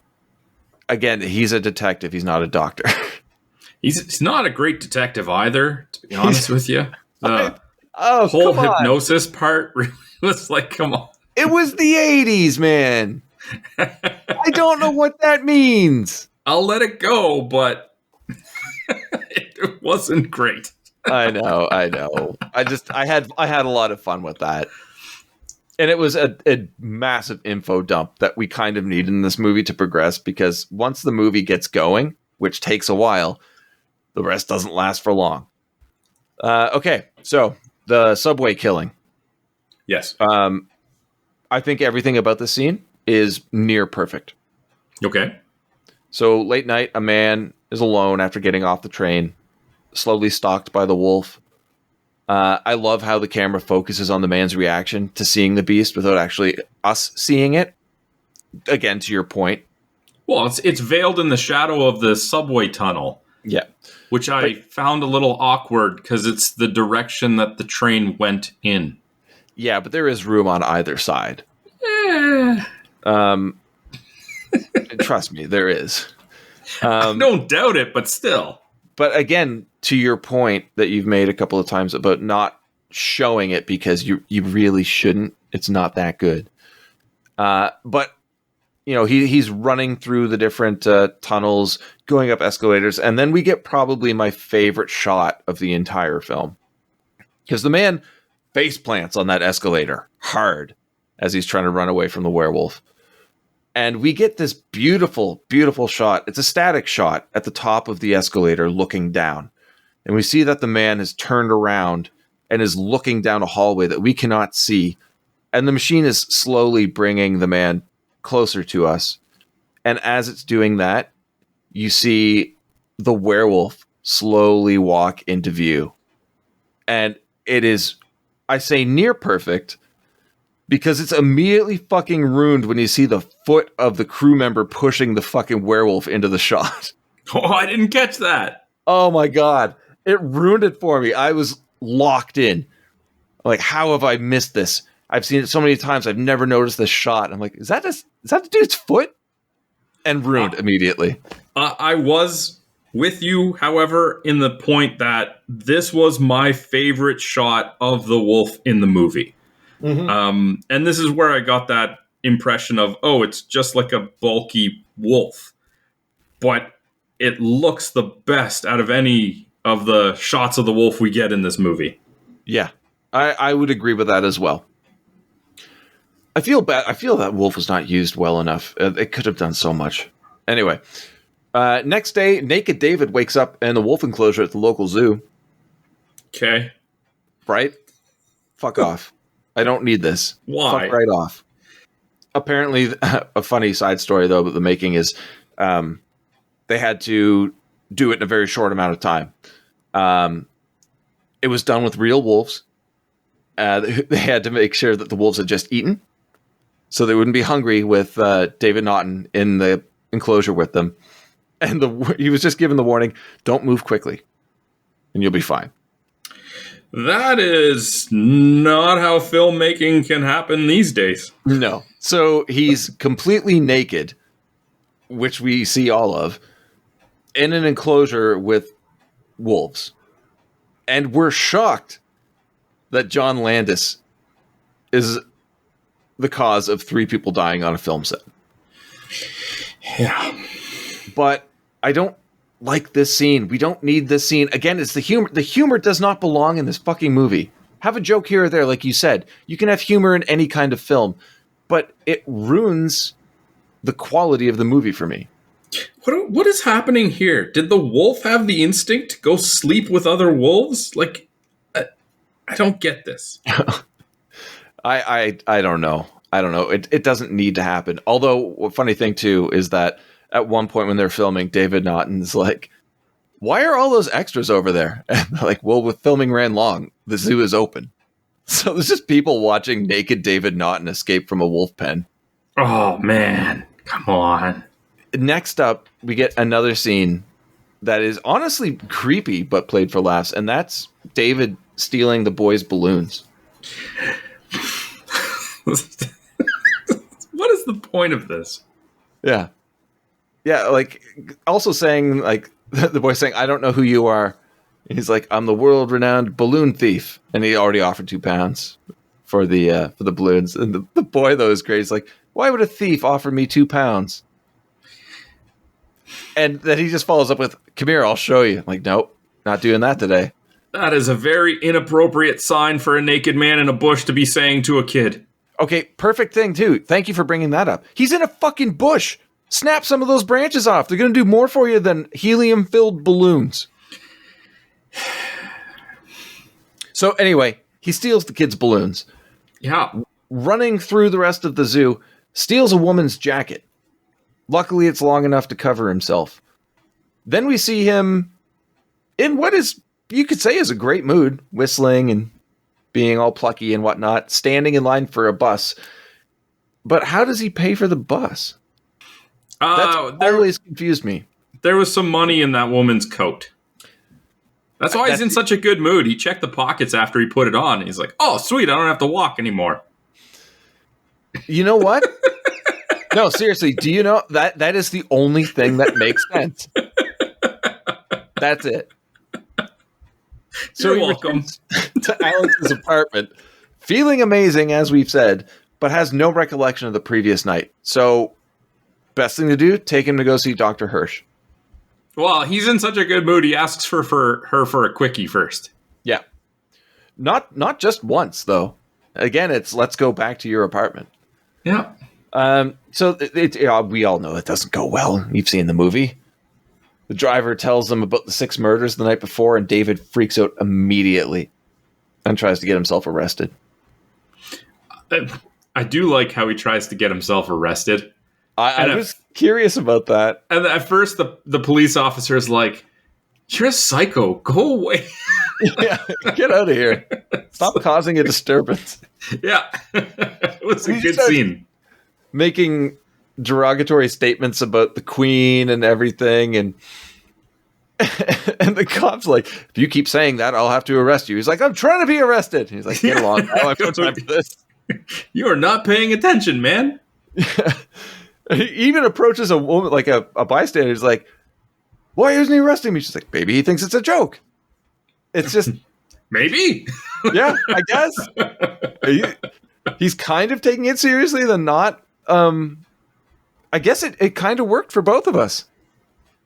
Again, he's a detective. He's not a doctor. He's not a great detective either, to be honest with you. The whole whole hypnosis part really was like, come on. It was the 80s, man. I don't know what that means. I'll let it go, but it wasn't great. I know. I had a lot of fun with that. And it was a massive info dump that we kind of need in this movie to progress, because once the movie gets going, which takes a while, the rest doesn't last for long. Okay, so the subway killing. Yes. I think everything about the scene is near perfect. Okay. So late night, a man is alone after getting off the train, slowly stalked by the wolf. I love how the camera focuses on the man's reaction to seeing the beast without actually us seeing it. Again, to your point. Well, it's veiled in the shadow of the subway tunnel. Yeah. Which I found a little awkward because it's the direction that the train went in. Yeah, but there is room on either side. Trust me, there is. I don't doubt it, but still. But again, to your point that you've made a couple of times about not showing it because you really shouldn't. It's not that good. But you know, he's running through the different tunnels, going up escalators, and then we get probably my favorite shot of the entire film. Because the man face plants on that escalator hard as he's trying to run away from the werewolf. And we get this beautiful, beautiful shot. It's a static shot at the top of the escalator looking down. And we see that the man has turned around and is looking down a hallway that we cannot see. And the machine is slowly bringing the man closer to us. And as it's doing that, you see the werewolf slowly walk into view. And it is, I say near perfect, because it's immediately fucking ruined when you see the foot of the crew member pushing the fucking werewolf into the shot. Oh, I didn't catch that. Oh my God. It ruined it for me. I was locked in. Like, how have I missed this? I've seen it so many times. I've never noticed this shot. I'm like, is that the dude's foot? And ruined immediately. I was with you, however, in the point that this was my favorite shot of the wolf in the movie. Mm-hmm. And this is where I got that impression of, oh, it's just like a bulky wolf. But it looks the best out of any of the shots of the wolf we get in this movie. Yeah, I would agree with that as well. I feel bad. I feel that wolf was not used well enough. It could have done so much. Anyway, next day, naked David wakes up in the wolf enclosure at the local zoo. Okay. Right? Fuck off. I don't need this. Why? Fuck right off. Apparently, a funny side story, though, about the making is they had to do it in a very short amount of time. It was done with real wolves. They had to make sure that the wolves had just eaten, so they wouldn't be hungry with David Naughton in the enclosure with them. And he was just given the warning, don't move quickly, and you'll be fine. That is not how filmmaking can happen these days. No. So he's completely naked, which we see all of, in an enclosure with wolves. And we're shocked that John Landis is the cause of 3 people dying on a film set. Yeah. But I don't like this scene. We don't need this scene. Again, it's the humor. The humor does not belong in this fucking movie. Have a joke here or there, like you said. You can have humor in any kind of film, but it ruins the quality of the movie for me. What is happening here? Did the wolf have the instinct to go sleep with other wolves? Like, I don't get this. I don't know. I don't know. It doesn't need to happen. Although, a funny thing too is that at one point when they're filming, David Naughton's like, "Why are all those extras over there?" And they're like, "Well, with filming ran long, the zoo is open." So there's just people watching naked David Naughton escape from a wolf pen. Oh man, come on. Next up, we get another scene that is honestly creepy, but played for laughs, and that's David stealing the boys' balloons. What is the point of this? Yeah. Yeah, like, also saying, like, the boy saying, "I don't know who you are." He's like, "I'm the world-renowned balloon thief." And he already offered £2 for the balloons. And the boy, though, is great. He's like, "Why would a thief offer me £2? And then he just follows up with, "Come here, I'll show you." I'm like, nope, not doing that today. That is a very inappropriate sign for a naked man in a bush to be saying to a kid. Okay, perfect thing, too. Thank you for bringing that up. He's in a fucking bush. Snap some of those branches off. They're going to do more for you than helium-filled balloons. So anyway, he steals the kids' balloons. Yeah. Running through the rest of the zoo, steals a woman's jacket. Luckily, it's long enough to cover himself. Then we see him in what is, you could say, is a great mood, whistling and being all plucky and whatnot, standing in line for a bus. But how does he pay for the bus? That's always confused me. There was some money in that woman's coat. That's why he's in such a good mood. He checked the pockets after he put it on. And he's like, oh, sweet, I don't have to walk anymore. You know what? No, seriously, do you know that is the only thing that makes sense? That's it. So You're welcome. To Alex's apartment, feeling amazing, as we've said, but has no recollection of the previous night. So, best thing to do, take him to go see Dr. Hirsch. Well, he's in such a good mood, he asks for her for a quickie first. Yeah. Not just once, though. Again, it's let's go back to your apartment. Yeah. So we all know it doesn't go well. You've seen the movie. The driver tells them about the 6 murders the night before, and David freaks out immediately and tries to get himself arrested. I do like how he tries to get himself arrested. I was curious about that. And at first, the police officer is like, you're a psycho. Go away. Yeah, get out of here. Stop causing a disturbance. Yeah. It was a good scene. Making derogatory statements about the Queen and everything, and the cop's like, if you keep saying that, I'll have to arrest you. He's like, I'm trying to be arrested. He's like, get along. I have no time for this. You are not paying attention, man. He even approaches a woman, like a bystander. He's like, why isn't he arresting me? She's like, maybe he thinks it's a joke. It's just... Maybe. Yeah, I guess. He's kind of taking it seriously than not. I guess it kind of worked for both of us.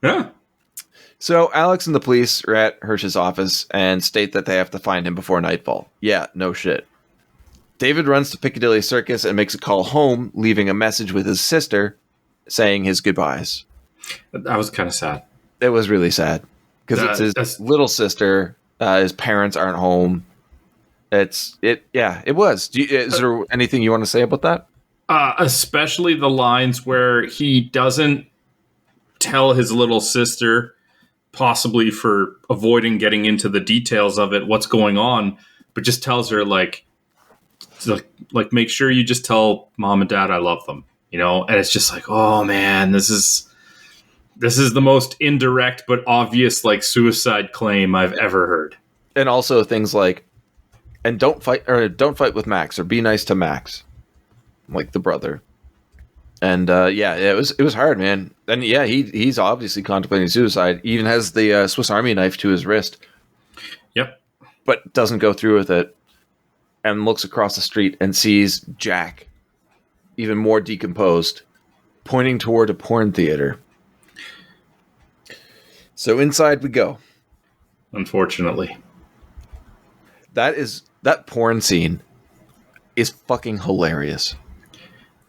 Yeah. So Alex and the police are at Hirsch's office and state that they have to find him before nightfall. Yeah, no shit. David runs to Piccadilly Circus and makes a call home, leaving a message with his sister saying his goodbyes. That was kind of sad. It was really sad because it's his little sister. His parents aren't home. It was. Is there anything you want to say about that? Especially the lines where he doesn't tell his little sister, possibly for avoiding getting into the details of it, what's going on, but just tells her like make sure you just tell mom and dad I love them, you know. And it's just like, oh man, this is the most indirect but obvious like suicide claim I've ever heard. And also things like, and don't fight with Max, or be nice to Max, like the brother. And it was hard, man. And yeah, he's obviously contemplating suicide. He even has the Swiss Army knife to his wrist. Yep. But doesn't go through with it, and looks across the street and sees Jack, even more decomposed, pointing toward a porn theater. So inside we go. Unfortunately. That porn scene is fucking hilarious.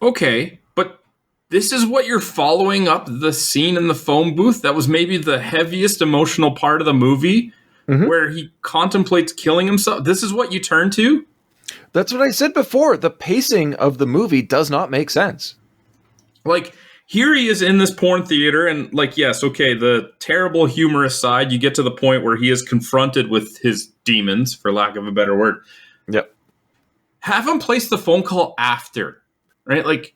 Okay, but this is what you're following up the scene in the phone booth? That was maybe the heaviest emotional part of the movie, where he contemplates killing himself? This is what you turn to? That's what I said before. The pacing of the movie does not make sense. Like, here he is in this porn theater, and like, yes, okay, the terrible humorous side, you get to the point where he is confronted with his demons, for lack of a better word. Yep. Have him place the phone call after, right? Like,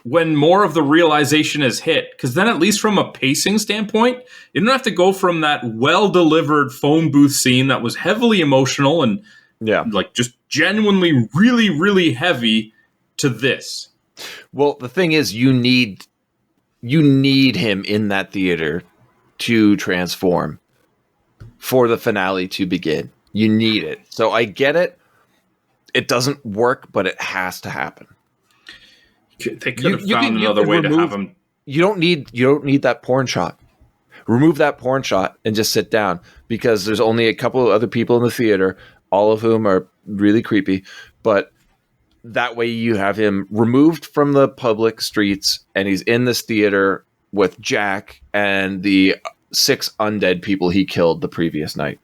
when more of the realization is hit, because then at least from a pacing standpoint, you don't have to go from that well-delivered phone booth scene that was heavily emotional and like just genuinely really, really heavy to this. Well, the thing is, you need him in that theater to transform for the finale to begin. You need it. So I get it. It doesn't work, but it has to happen. They could have found another way to have him. You don't need that porn shot. Remove that porn shot and just sit down, because there's only a couple of other people in the theater, all of whom are really creepy, but that way you have him removed from the public streets and he's in this theater with Jack and the 6 undead people he killed the previous night.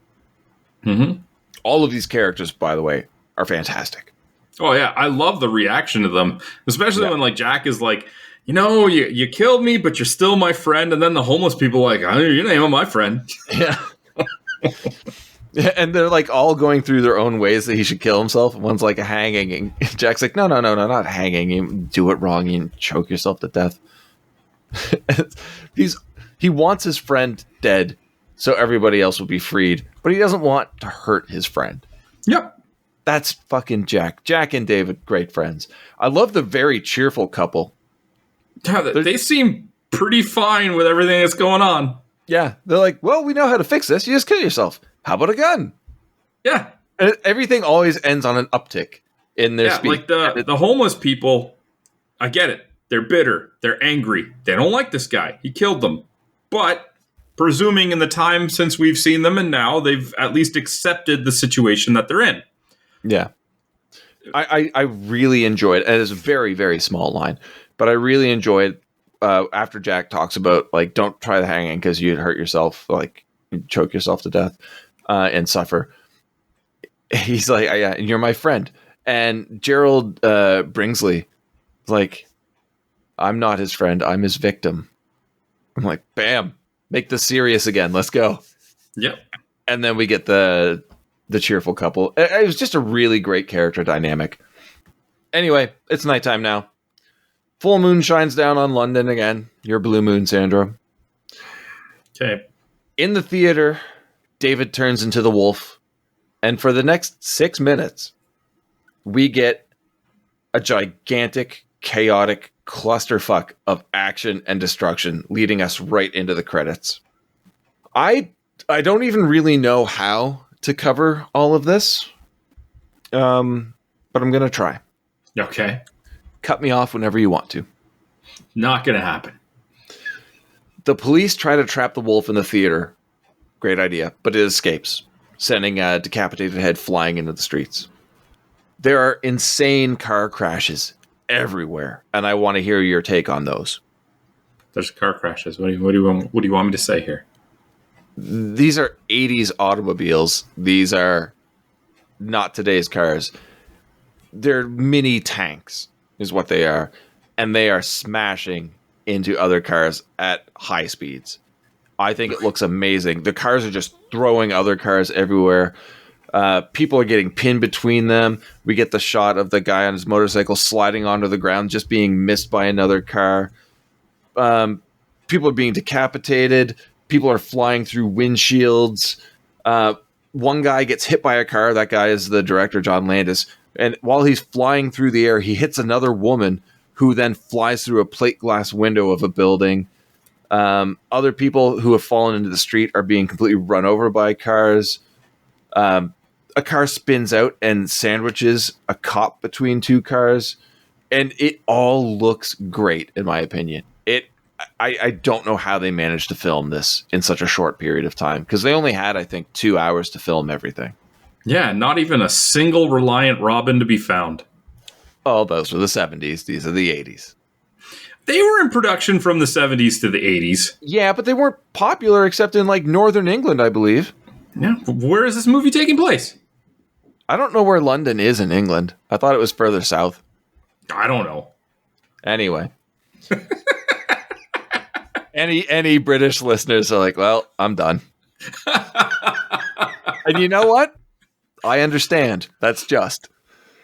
Mm-hmm. All of these characters, by the way, are fantastic. Oh yeah, I love the reaction to them, especially when like Jack is like, you killed me, but you're still my friend. And then the homeless people are like, you're not even my friend. Yeah. And they're like all going through their own ways that he should kill himself. One's like a hanging, and Jack's like, no, not hanging. You do it wrong, you choke yourself to death. He wants his friend dead so everybody else will be freed, but he doesn't want to hurt his friend. Yep. That's fucking Jack. Jack and David, great friends. I love the very cheerful couple. Yeah, they seem pretty fine with everything that's going on. Yeah, they're like, well, we know how to fix this. You just kill yourself. How about a gun? Yeah. And everything always ends on an uptick in their speech. Like the homeless people, I get it. They're bitter. They're angry. They don't like this guy. He killed them. But presuming in the time since we've seen them and now, they've at least accepted the situation that they're in. Yeah. I really enjoyed it. And it's a very, very small line. But I really enjoyed after Jack talks about, like, don't try the hanging because you'd hurt yourself, like, you'd choke yourself to death and suffer. He's like, yeah, you're my friend. And Gerald Bringsley is like, I'm not his friend. I'm his victim. I'm like, bam, make this serious again. Let's go. Yep. And then we get the cheerful couple. It was just a really great character dynamic. Anyway, it's nighttime now. Full moon shines down on London again. Your blue moon, Sandra. Okay. In the theater, David turns into the wolf. And for the next 6 minutes, we get a gigantic, chaotic clusterfuck of action and destruction leading us right into the credits. I don't even really know how to cover all of this. But I'm going to try. Okay. Cut me off whenever you want to. Not going to happen. The police try to trap the wolf in the theater. Great idea, but it escapes, sending a decapitated head flying into the streets. There are insane car crashes everywhere, and I want to hear your take on those. There's car crashes. What do you want me to say here? These are 80s automobiles. These are not today's cars. They're mini tanks, is what they are. And they are smashing into other cars at high speeds. I think it looks amazing. The cars are just throwing other cars everywhere. People are getting pinned between them. We get the shot of the guy on his motorcycle sliding onto the ground, just being missed by another car. People are being decapitated. People are flying through windshields. One guy gets hit by a car. That guy is the director, John Landis. And while he's flying through the air, he hits another woman who then flies through a plate glass window of a building. Other people who have fallen into the street are being completely run over by cars. A car spins out and sandwiches a cop between two cars. And it all looks great, in my opinion. I don't know how they managed to film this in such a short period of time, because they only had, I think, 2 hours to film everything. Yeah, not even a single Reliant Robin to be found. Oh, those were the 70s. These are the 80s. They were in production from the 70s to the 80s. Yeah, but they weren't popular except in, like, Northern England, I believe. Yeah, where is this movie taking place? I don't know where London is in England. I thought it was further south. I don't know. Anyway. Any British listeners are like, well, I'm done. And you know what? I understand. That's just.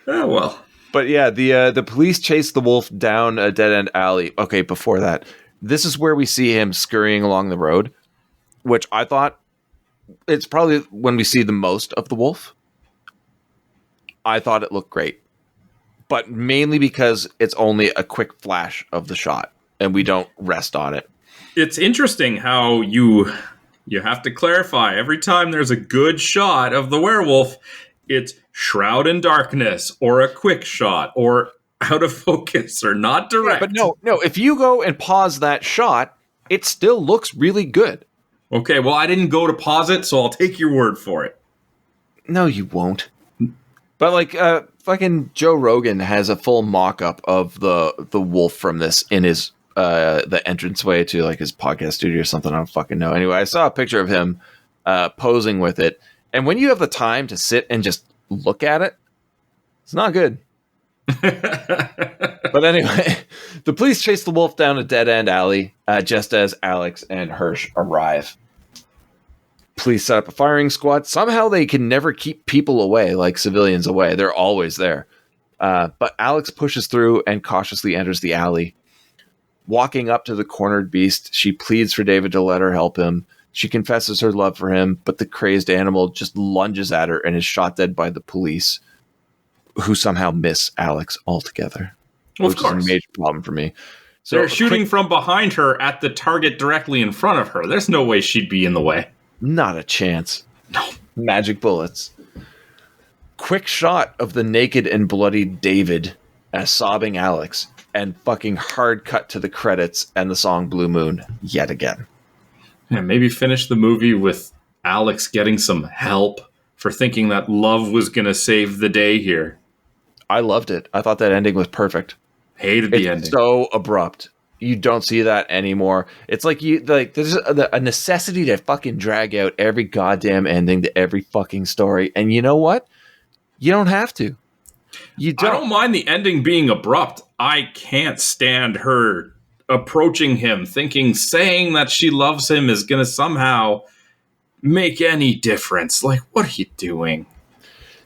Oh, well. But yeah, the police chase the wolf down a dead-end alley. Okay, before that, this is where we see him scurrying along the road, which I thought it's probably when we see the most of the wolf. I thought it looked great. But mainly because it's only a quick flash of the shot, and we don't rest on it. It's interesting how you have to clarify every time there's a good shot of the werewolf, it's shroud in darkness or a quick shot or out of focus or not direct. Yeah, but no, if you go and pause that shot, it still looks really good. Okay, well, I didn't go to pause it, so I'll take your word for it. No, you won't. But like, fucking Joe Rogan has a full mock-up of the wolf from this in his the entranceway to like his podcast studio or something. I don't fucking know. Anyway, I saw a picture of him posing with it, and when you have the time to sit and just look at it, it's not good. But anyway, The police chase the wolf down a dead-end alley just as Alex and Hirsch arrive. Police set up a firing squad. Somehow they can never keep people away, like civilians away. They're always there. But Alex pushes through and cautiously enters the alley. Walking up to the cornered beast, she pleads for David to let her help him. She confesses her love for him, but the crazed animal just lunges at her and is shot dead by the police, who somehow miss Alex altogether. Well, of course. Which is a major problem for me. So they're shooting from behind her at the target directly in front of her. There's no way she'd be in the way. Not a chance. No. Magic bullets. Quick shot of the naked and bloody David as sobbing Alex, and fucking hard cut to the credits and the song Blue Moon yet again. Yeah, maybe finish the movie with Alex getting some help for thinking that love was going to save the day here. I loved it. I thought that ending was perfect. Hated the ending. So abrupt. You don't see that anymore. It's like there's a necessity to fucking drag out every goddamn ending to every fucking story. And you know what? You don't have to. You don't. I don't mind the ending being abrupt. I can't stand her approaching him, saying that she loves him is going to somehow make any difference. Like, what are you doing?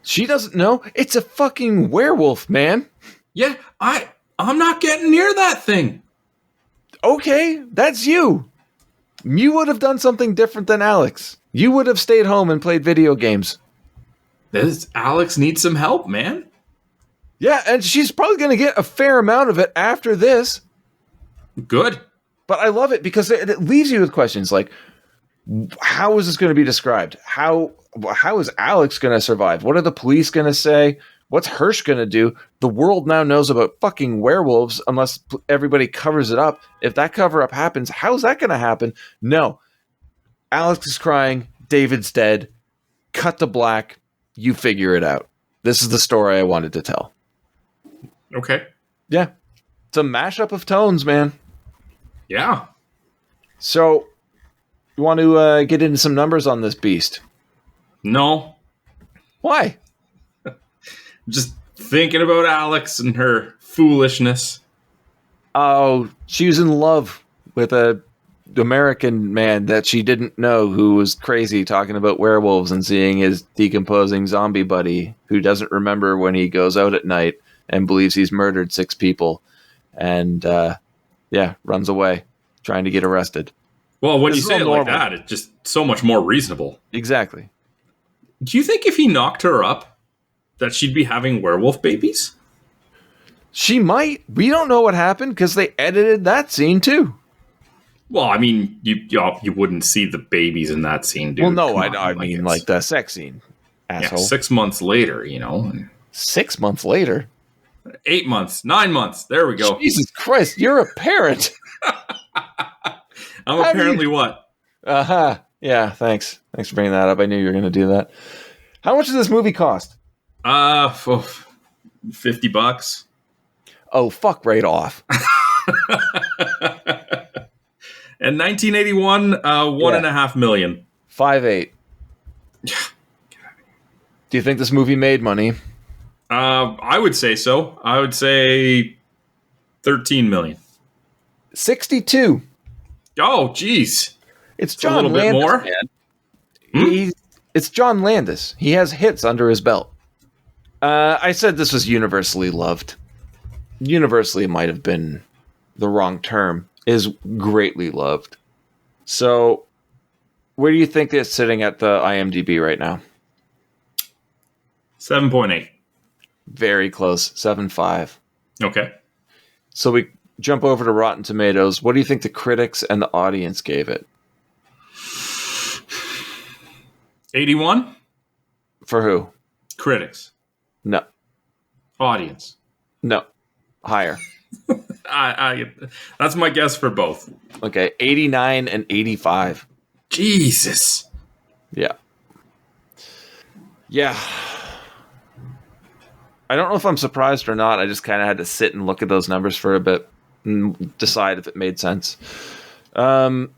She doesn't know. It's a fucking werewolf, man. Yeah, I'm not getting near that thing. Okay, that's you. You would have done something different than Alex. You would have stayed home and played video games. Alex needs some help, man. Yeah, and she's probably going to get a fair amount of it after this. Good. But I love it because it leaves you with questions like, how is this going to be described? How is Alex going to survive? What are the police going to say? What's Hirsch going to do? The world now knows about fucking werewolves unless everybody covers it up. If that cover-up happens, how's that going to happen? No. Alex is crying. David's dead. Cut to black. You figure it out. This is the story I wanted to tell. Okay. Yeah. It's a mashup of tones, man. Yeah. So, you want to get into some numbers on this beast? No. Why? Just thinking about Alex and her foolishness. Oh, she was in love with a American man that she didn't know who was crazy talking about werewolves and seeing his decomposing zombie buddy who doesn't remember when he goes out at night and believes he's murdered 6 people and, runs away trying to get arrested. Well, when you say it like that, it's just so much more reasonable. Exactly. Do you think if he knocked her up, that she'd be having werewolf babies? She might. We don't know what happened because they edited that scene too. Well, I mean, you wouldn't see the babies in that scene, dude. Well, no, I mean like the sex scene. Asshole. Yeah, 6 months later, 6 months later? 8 months, 9 months. There we go. Jesus Christ, you're a parent. I'm apparently what? Uh-huh. Yeah, thanks. Thanks for bringing that up. I knew you were going to do that. How much did this movie cost? $50. Oh, fuck right off. In 1981, $1.5 million. 5.8. Do you think this movie made money? I would say so. I would say 13 million. 62. Oh, geez. It's John a little Landis, bit more. Man. It's John Landis. He has hits under his belt. I said this was universally loved. Universally might have been the wrong term. Is greatly loved. So, where do you think it's sitting at the IMDb right now? 7.8. Very close. 7.5. Okay. So we jump over to Rotten Tomatoes. What do you think the critics and the audience gave it? 81? For who? Critics. No. Audience. No. Higher. That's my guess for both. Okay. 89 and 85. Jesus. Yeah. Yeah. I don't know if I'm surprised or not. I just kind of had to sit and look at those numbers for a bit and decide if it made sense. Hopping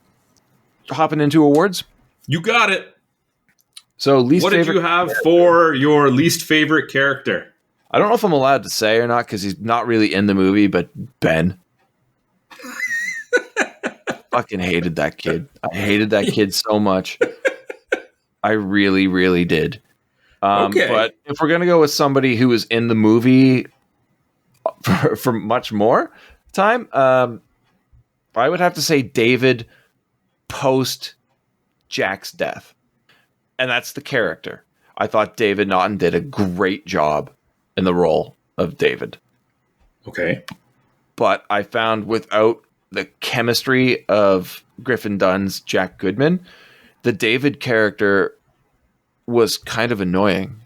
into awards. You got it. So, what did you have for your least favorite character? I don't know if I'm allowed to say or not because he's not really in the movie, but Ben. fucking hated that kid. I hated that kid so much. I really, really did. Okay. But if we're gonna go with somebody who was in the movie for much more time, I would have to say David post Jack's death, and that's the character. I thought David Naughton did a great job in the role of David. Okay. But I found without the chemistry of Griffin Dunn's Jack Goodman, the David character was kind of annoying.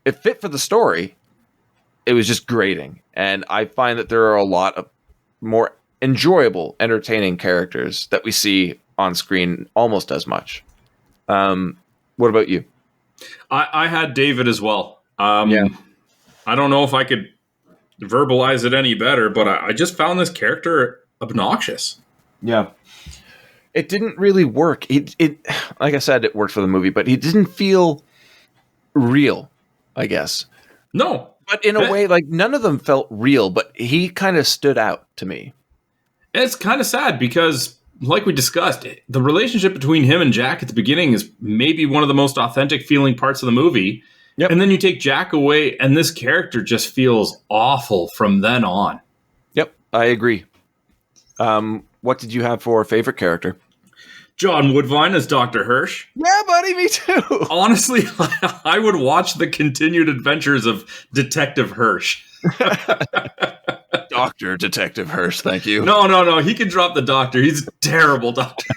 It fit for the story. It was just grating. And I find that there are a lot of more enjoyable, entertaining characters that we see on screen almost as much. What about you? I had David as well. Yeah. I don't know if I could verbalize it any better, but I just found this character obnoxious. Yeah. It didn't really work. It like I said, it worked for the movie, but he didn't feel real, I guess. No. But in a way, like none of them felt real, but he kind of stood out to me. It's kind of sad because, like we discussed, the relationship between him and Jack at the beginning is maybe one of the most authentic feeling parts of the movie. Yep. And then you take Jack away, and this character just feels awful from then on. Yep, I agree. What did you have for favorite character? John Woodvine as Dr. Hirsch. Yeah, buddy, me too. Honestly, I would watch the continued adventures of Detective Hirsch. Dr. Detective Hirsch, thank you. No. He can drop the doctor. He's a terrible doctor.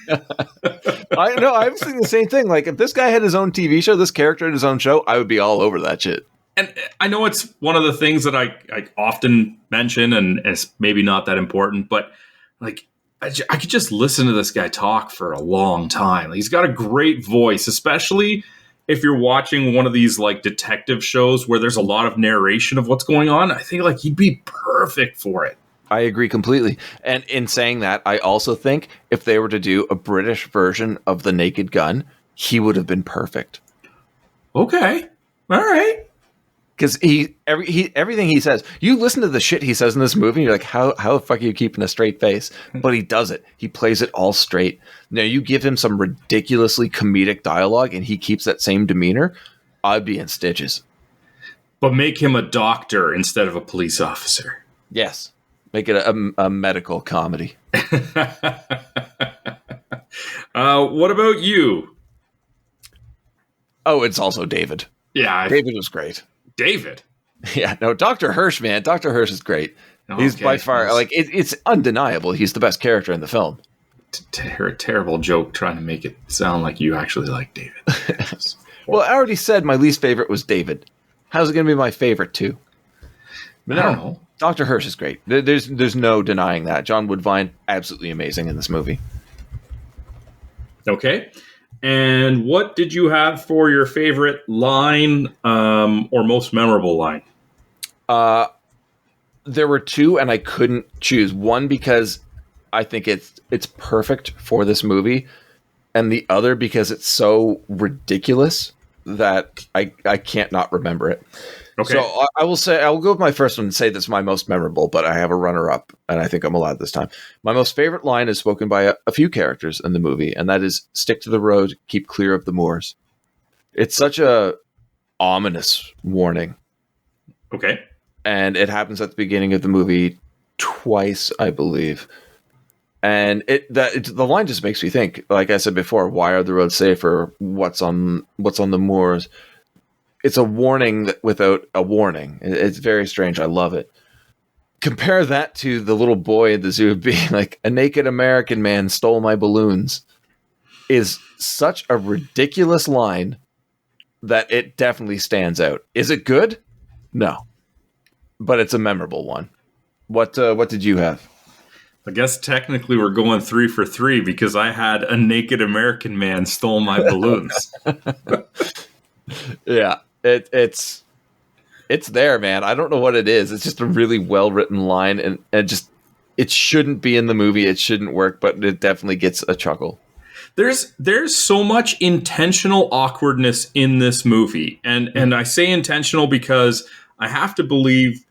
I know. I was thinking the same thing. Like, if this guy had his own TV show, this character had his own show, I would be all over that shit. And I know it's one of the things that I often mention, and it's maybe not that important, but like I could just listen to this guy talk for a long time. He's got a great voice, especially if you're watching one of these like detective shows where there's a lot of narration of what's going on. I think like he'd be perfect for it. I agree completely. And in saying that, I also think if they were to do a British version of The Naked Gun, he would have been perfect. Okay. All right. Because everything he says, you listen to the shit he says in this movie, and you're like, how the fuck are you keeping a straight face? But he does it. He plays it all straight. Now, you give him some ridiculously comedic dialogue, and he keeps that same demeanor, I'd be in stitches. But make him a doctor instead of a police officer. Yes. Make it a medical comedy. What about you? Oh, it's also David. Yeah. David was great. David? Yeah, no, Dr. Hirsch, man. Dr. Hirsch is great. He's by far, like, it's undeniable. He's the best character in the film. A terrible joke trying to make it sound like you actually like David. Well, I already said my least favorite was David. How's it going to be my favorite, too? But I don't know. Dr. Hirsch is great. There's no denying that. John Woodvine, absolutely amazing in this movie. Okay. And what did you have for your favorite line or most memorable line? There were two, and I couldn't choose. One, because I think it's perfect for this movie, and the other because it's so ridiculous that I can't not remember it. Okay. So I will go with my first one and say that's my most memorable, but I have a runner-up, and I think I'm allowed this time. My most favorite line is spoken by a few characters in the movie, and that is, "Stick to the road, keep clear of the moors." It's such a ominous warning. Okay. And it happens at the beginning of the movie twice, I believe. And the line just makes me think, like I said before, why are the roads safer? What's on the moors? It's a warning without a warning. It's very strange. I love it. Compare that to the little boy at the zoo being like, "A naked American man stole my balloons," is such a ridiculous line that it definitely stands out. Is it good? No. But it's a memorable one. What did you have? I guess technically we're going 3 for 3 because I had "A naked American man stole my balloons." Yeah. It's there, man. I don't know what it is. It's just a really well-written line, and it shouldn't be in the movie. It shouldn't work, but it definitely gets a chuckle. There's so much intentional awkwardness in this movie. And I say intentional because I have to believe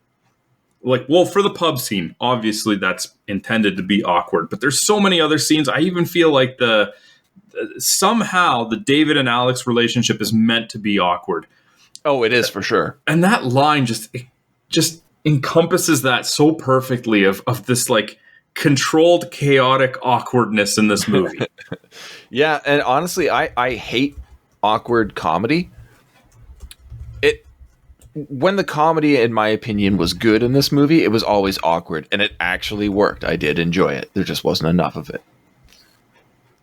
like, well, for the pub scene, obviously that's intended to be awkward, but there's so many other scenes. I even feel like somehow the David and Alex relationship is meant to be awkward. Oh, it is for sure. And that line just encompasses that so perfectly of this like controlled, chaotic awkwardness in this movie. Yeah, and honestly, I hate awkward comedy. When the comedy, in my opinion, was good in this movie, it was always awkward, and it actually worked. I did enjoy it. There just wasn't enough of it.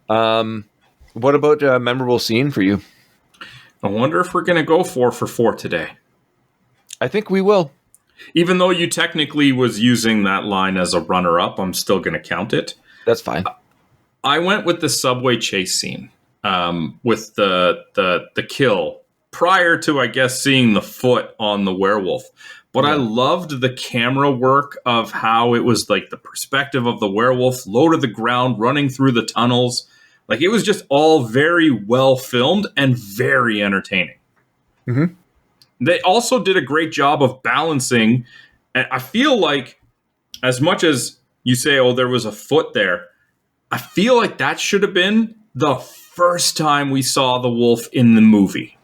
What about a memorable scene for you? I wonder if we're going to go 4 for 4 today. I think we will. Even though you technically was using that line as a runner-up, I'm still going to count it. That's fine. I went with the subway chase scene with the kill prior to, I guess, seeing the foot on the werewolf. But I loved the camera work of how it was like the perspective of the werewolf low to the ground, running through the tunnels. Like, it was just all very well filmed and very entertaining. Mm-hmm. They also did a great job of balancing. And I feel like, as much as you say, oh, there was a foot there, I feel like that should have been the first time we saw the wolf in the movie.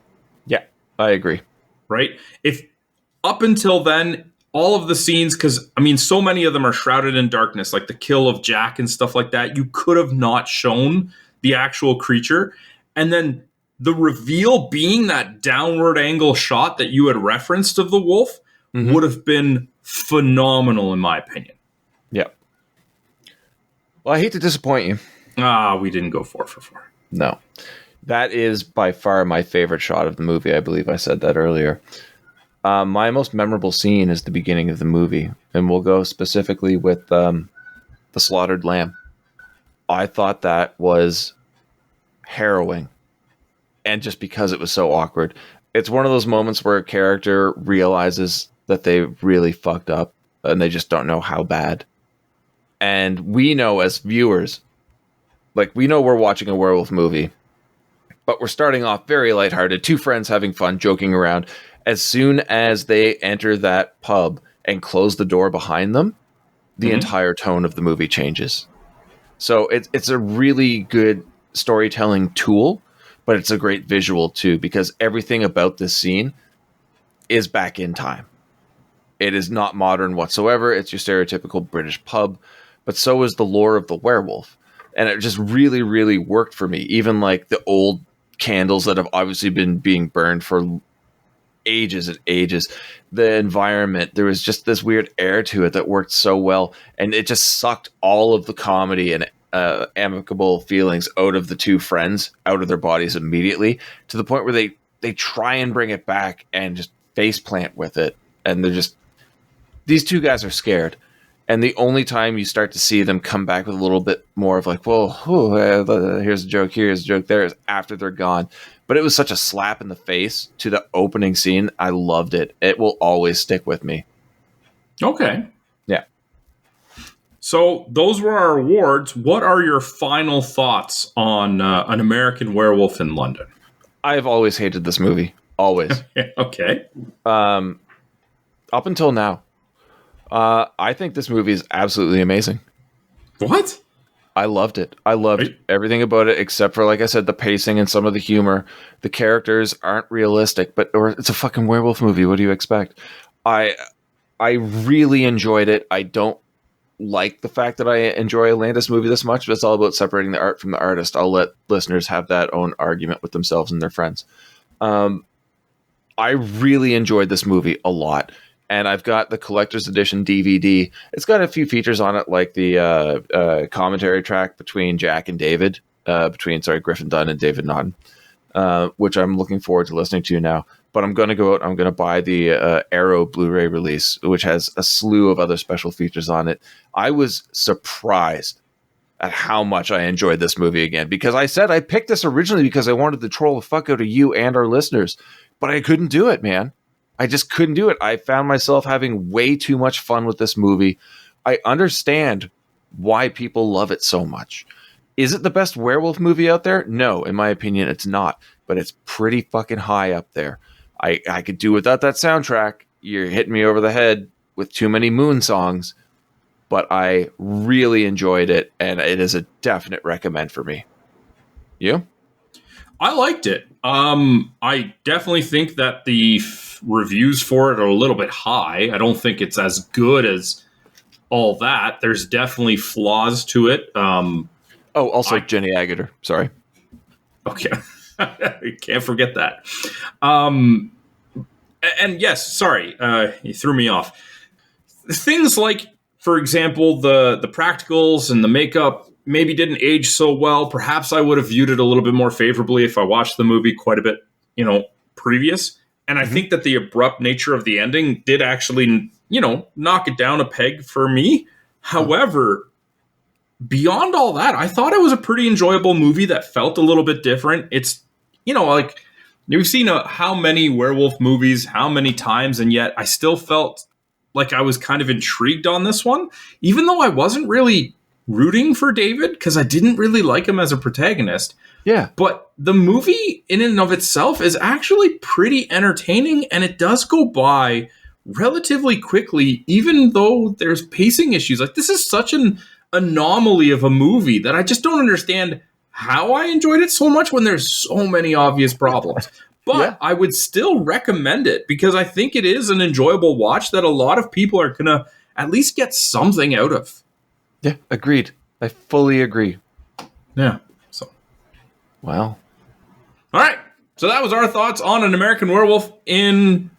Yeah, I agree. Right? If up until then, all of the scenes, because, I mean, so many of them are shrouded in darkness, like the kill of Jack and stuff like that, you could have not shown the actual creature. And then the reveal being that downward angle shot that you had referenced of the wolf would have been phenomenal, in my opinion. Yeah. Well, I hate to disappoint you. We didn't go 4 for 4. No. That is by far my favorite shot of the movie. I believe I said that earlier. My most memorable scene is the beginning of the movie, and we'll go specifically with the slaughtered lamb. I thought that was harrowing, and just because it was so awkward. It's one of those moments where a character realizes that they really fucked up, and they just don't know how bad. And we know as viewers, like, we know we're watching a werewolf movie, but we're starting off very lighthearted, two friends having fun, joking around. As soon as they enter that pub and close the door behind them, the entire tone of the movie changes. So it's a really good storytelling tool, but it's a great visual too, because everything about this scene is back in time. It is not modern whatsoever. It's your stereotypical British pub, but so is the lore of the werewolf. And it just really, really worked for me. Even like the old candles that have obviously been being burned for ages and ages. The environment, there was just this weird air to it that worked so well. And it just sucked all of the comedy and amicable feelings out of the two friends, out of their bodies immediately, to the point where they try and bring it back and just face plant with it. And they're just, these two guys are scared. And the only time you start to see them come back with a little bit more of like, well, here's a joke here, here's a joke there, is after they're gone. But it was such a slap in the face to the opening scene. I loved it. It will always stick with me. Okay. Yeah. So those were our awards. What are your final thoughts on An American Werewolf in London? I've always hated this movie. Always. Okay. Up until now. I think this movie is absolutely amazing. What? I loved it. I loved everything about it, except for, like I said, the pacing and some of the humor. The characters aren't realistic, but it's a fucking werewolf movie. What do you expect? I really enjoyed it. I don't like the fact that I enjoy a Landis movie this much, but it's all about separating the art from the artist. I'll let listeners have that own argument with themselves and their friends. I really enjoyed this movie a lot. And I've got the collector's edition DVD. It's got a few features on it, like the commentary track between Jack and David, Griffin Dunn and David Naughton, which I'm looking forward to listening to now. But I'm going to go out, I'm going to buy the Arrow Blu-ray release, which has a slew of other special features on it. I was surprised at how much I enjoyed this movie again, because I said I picked this originally because I wanted to troll the fuck out of you and our listeners, but I couldn't do it, man. I just couldn't do it. I found myself having way too much fun with this movie. I understand why people love it so much. Is it the best werewolf movie out there? No, in my opinion, it's not. But it's pretty fucking high up there. I could do without that soundtrack. You're hitting me over the head with too many Moon songs, but I really enjoyed it, and it is a definite recommend for me. You? I liked it. I definitely think that the reviews for it are a little bit high. I don't think it's as good as all that. There's definitely flaws to it. Also Jenny Agutter. Sorry. Okay. Can't forget that. And yes, sorry, you threw me off. Things like, for example, the practicals and the makeup maybe didn't age so well. Perhaps I would have viewed it a little bit more favorably if I watched the movie quite a bit, previous. And I think that the abrupt nature of the ending did actually, knock it down a peg for me. However, beyond all that, I thought it was a pretty enjoyable movie that felt a little bit different. It's, we've seen how many werewolf movies, how many times, and yet I still felt like I was kind of intrigued on this one, even though I wasn't really rooting for David because I didn't really like him as a protagonist. Yeah. But the movie in and of itself is actually pretty entertaining, and it does go by relatively quickly, even though there's pacing issues. Like, this is such an anomaly of a movie that I just don't understand how I enjoyed it so much when there's so many obvious problems. But I would still recommend it because I think it is an enjoyable watch that a lot of people are going to at least get something out of. Yeah, agreed. I fully agree. Yeah. So, wow. All right. So that was our thoughts on An American Werewolf in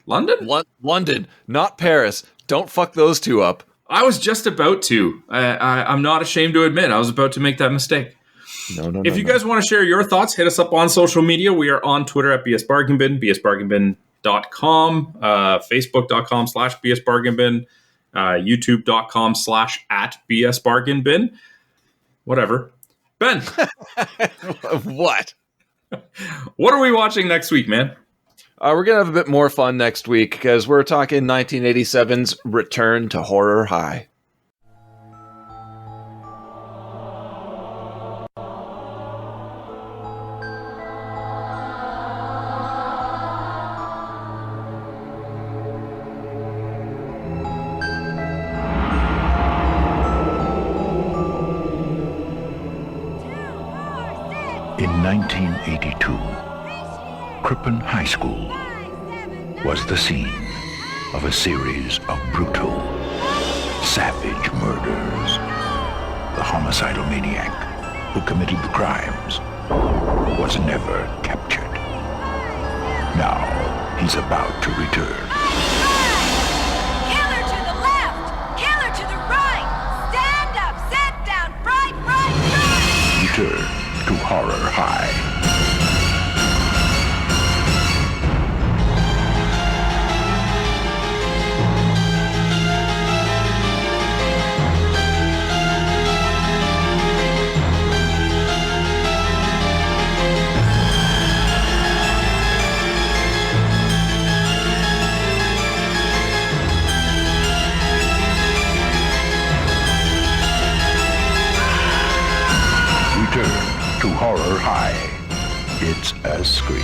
London? London, not Paris. Don't fuck those two up. I was just about to. I'm not ashamed to admit I was about to make that mistake. No. If you guys want to share your thoughts, hit us up on social media. We are on Twitter at bsbargainbin, bsbargainbin.com, facebook.com/bsbargainbin, youtube.com/@bsbargainbin. Whatever. Ben. What? What are we watching next week, man? We're going to have a bit more fun next week because we're talking 1987's Return to Horror High. In 1982, Crippen High School was the scene of a series of brutal, savage murders. The homicidal maniac who committed the crimes was never captured. Now he's about to return. Killer to the left! Killer to the right! Stand up! Sit down! Right! Return to Horror High. Return to Horror High. It's a scream.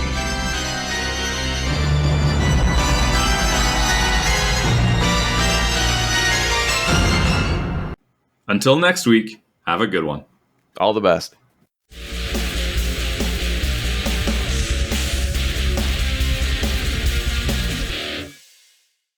Until next week, have a good one. All the best.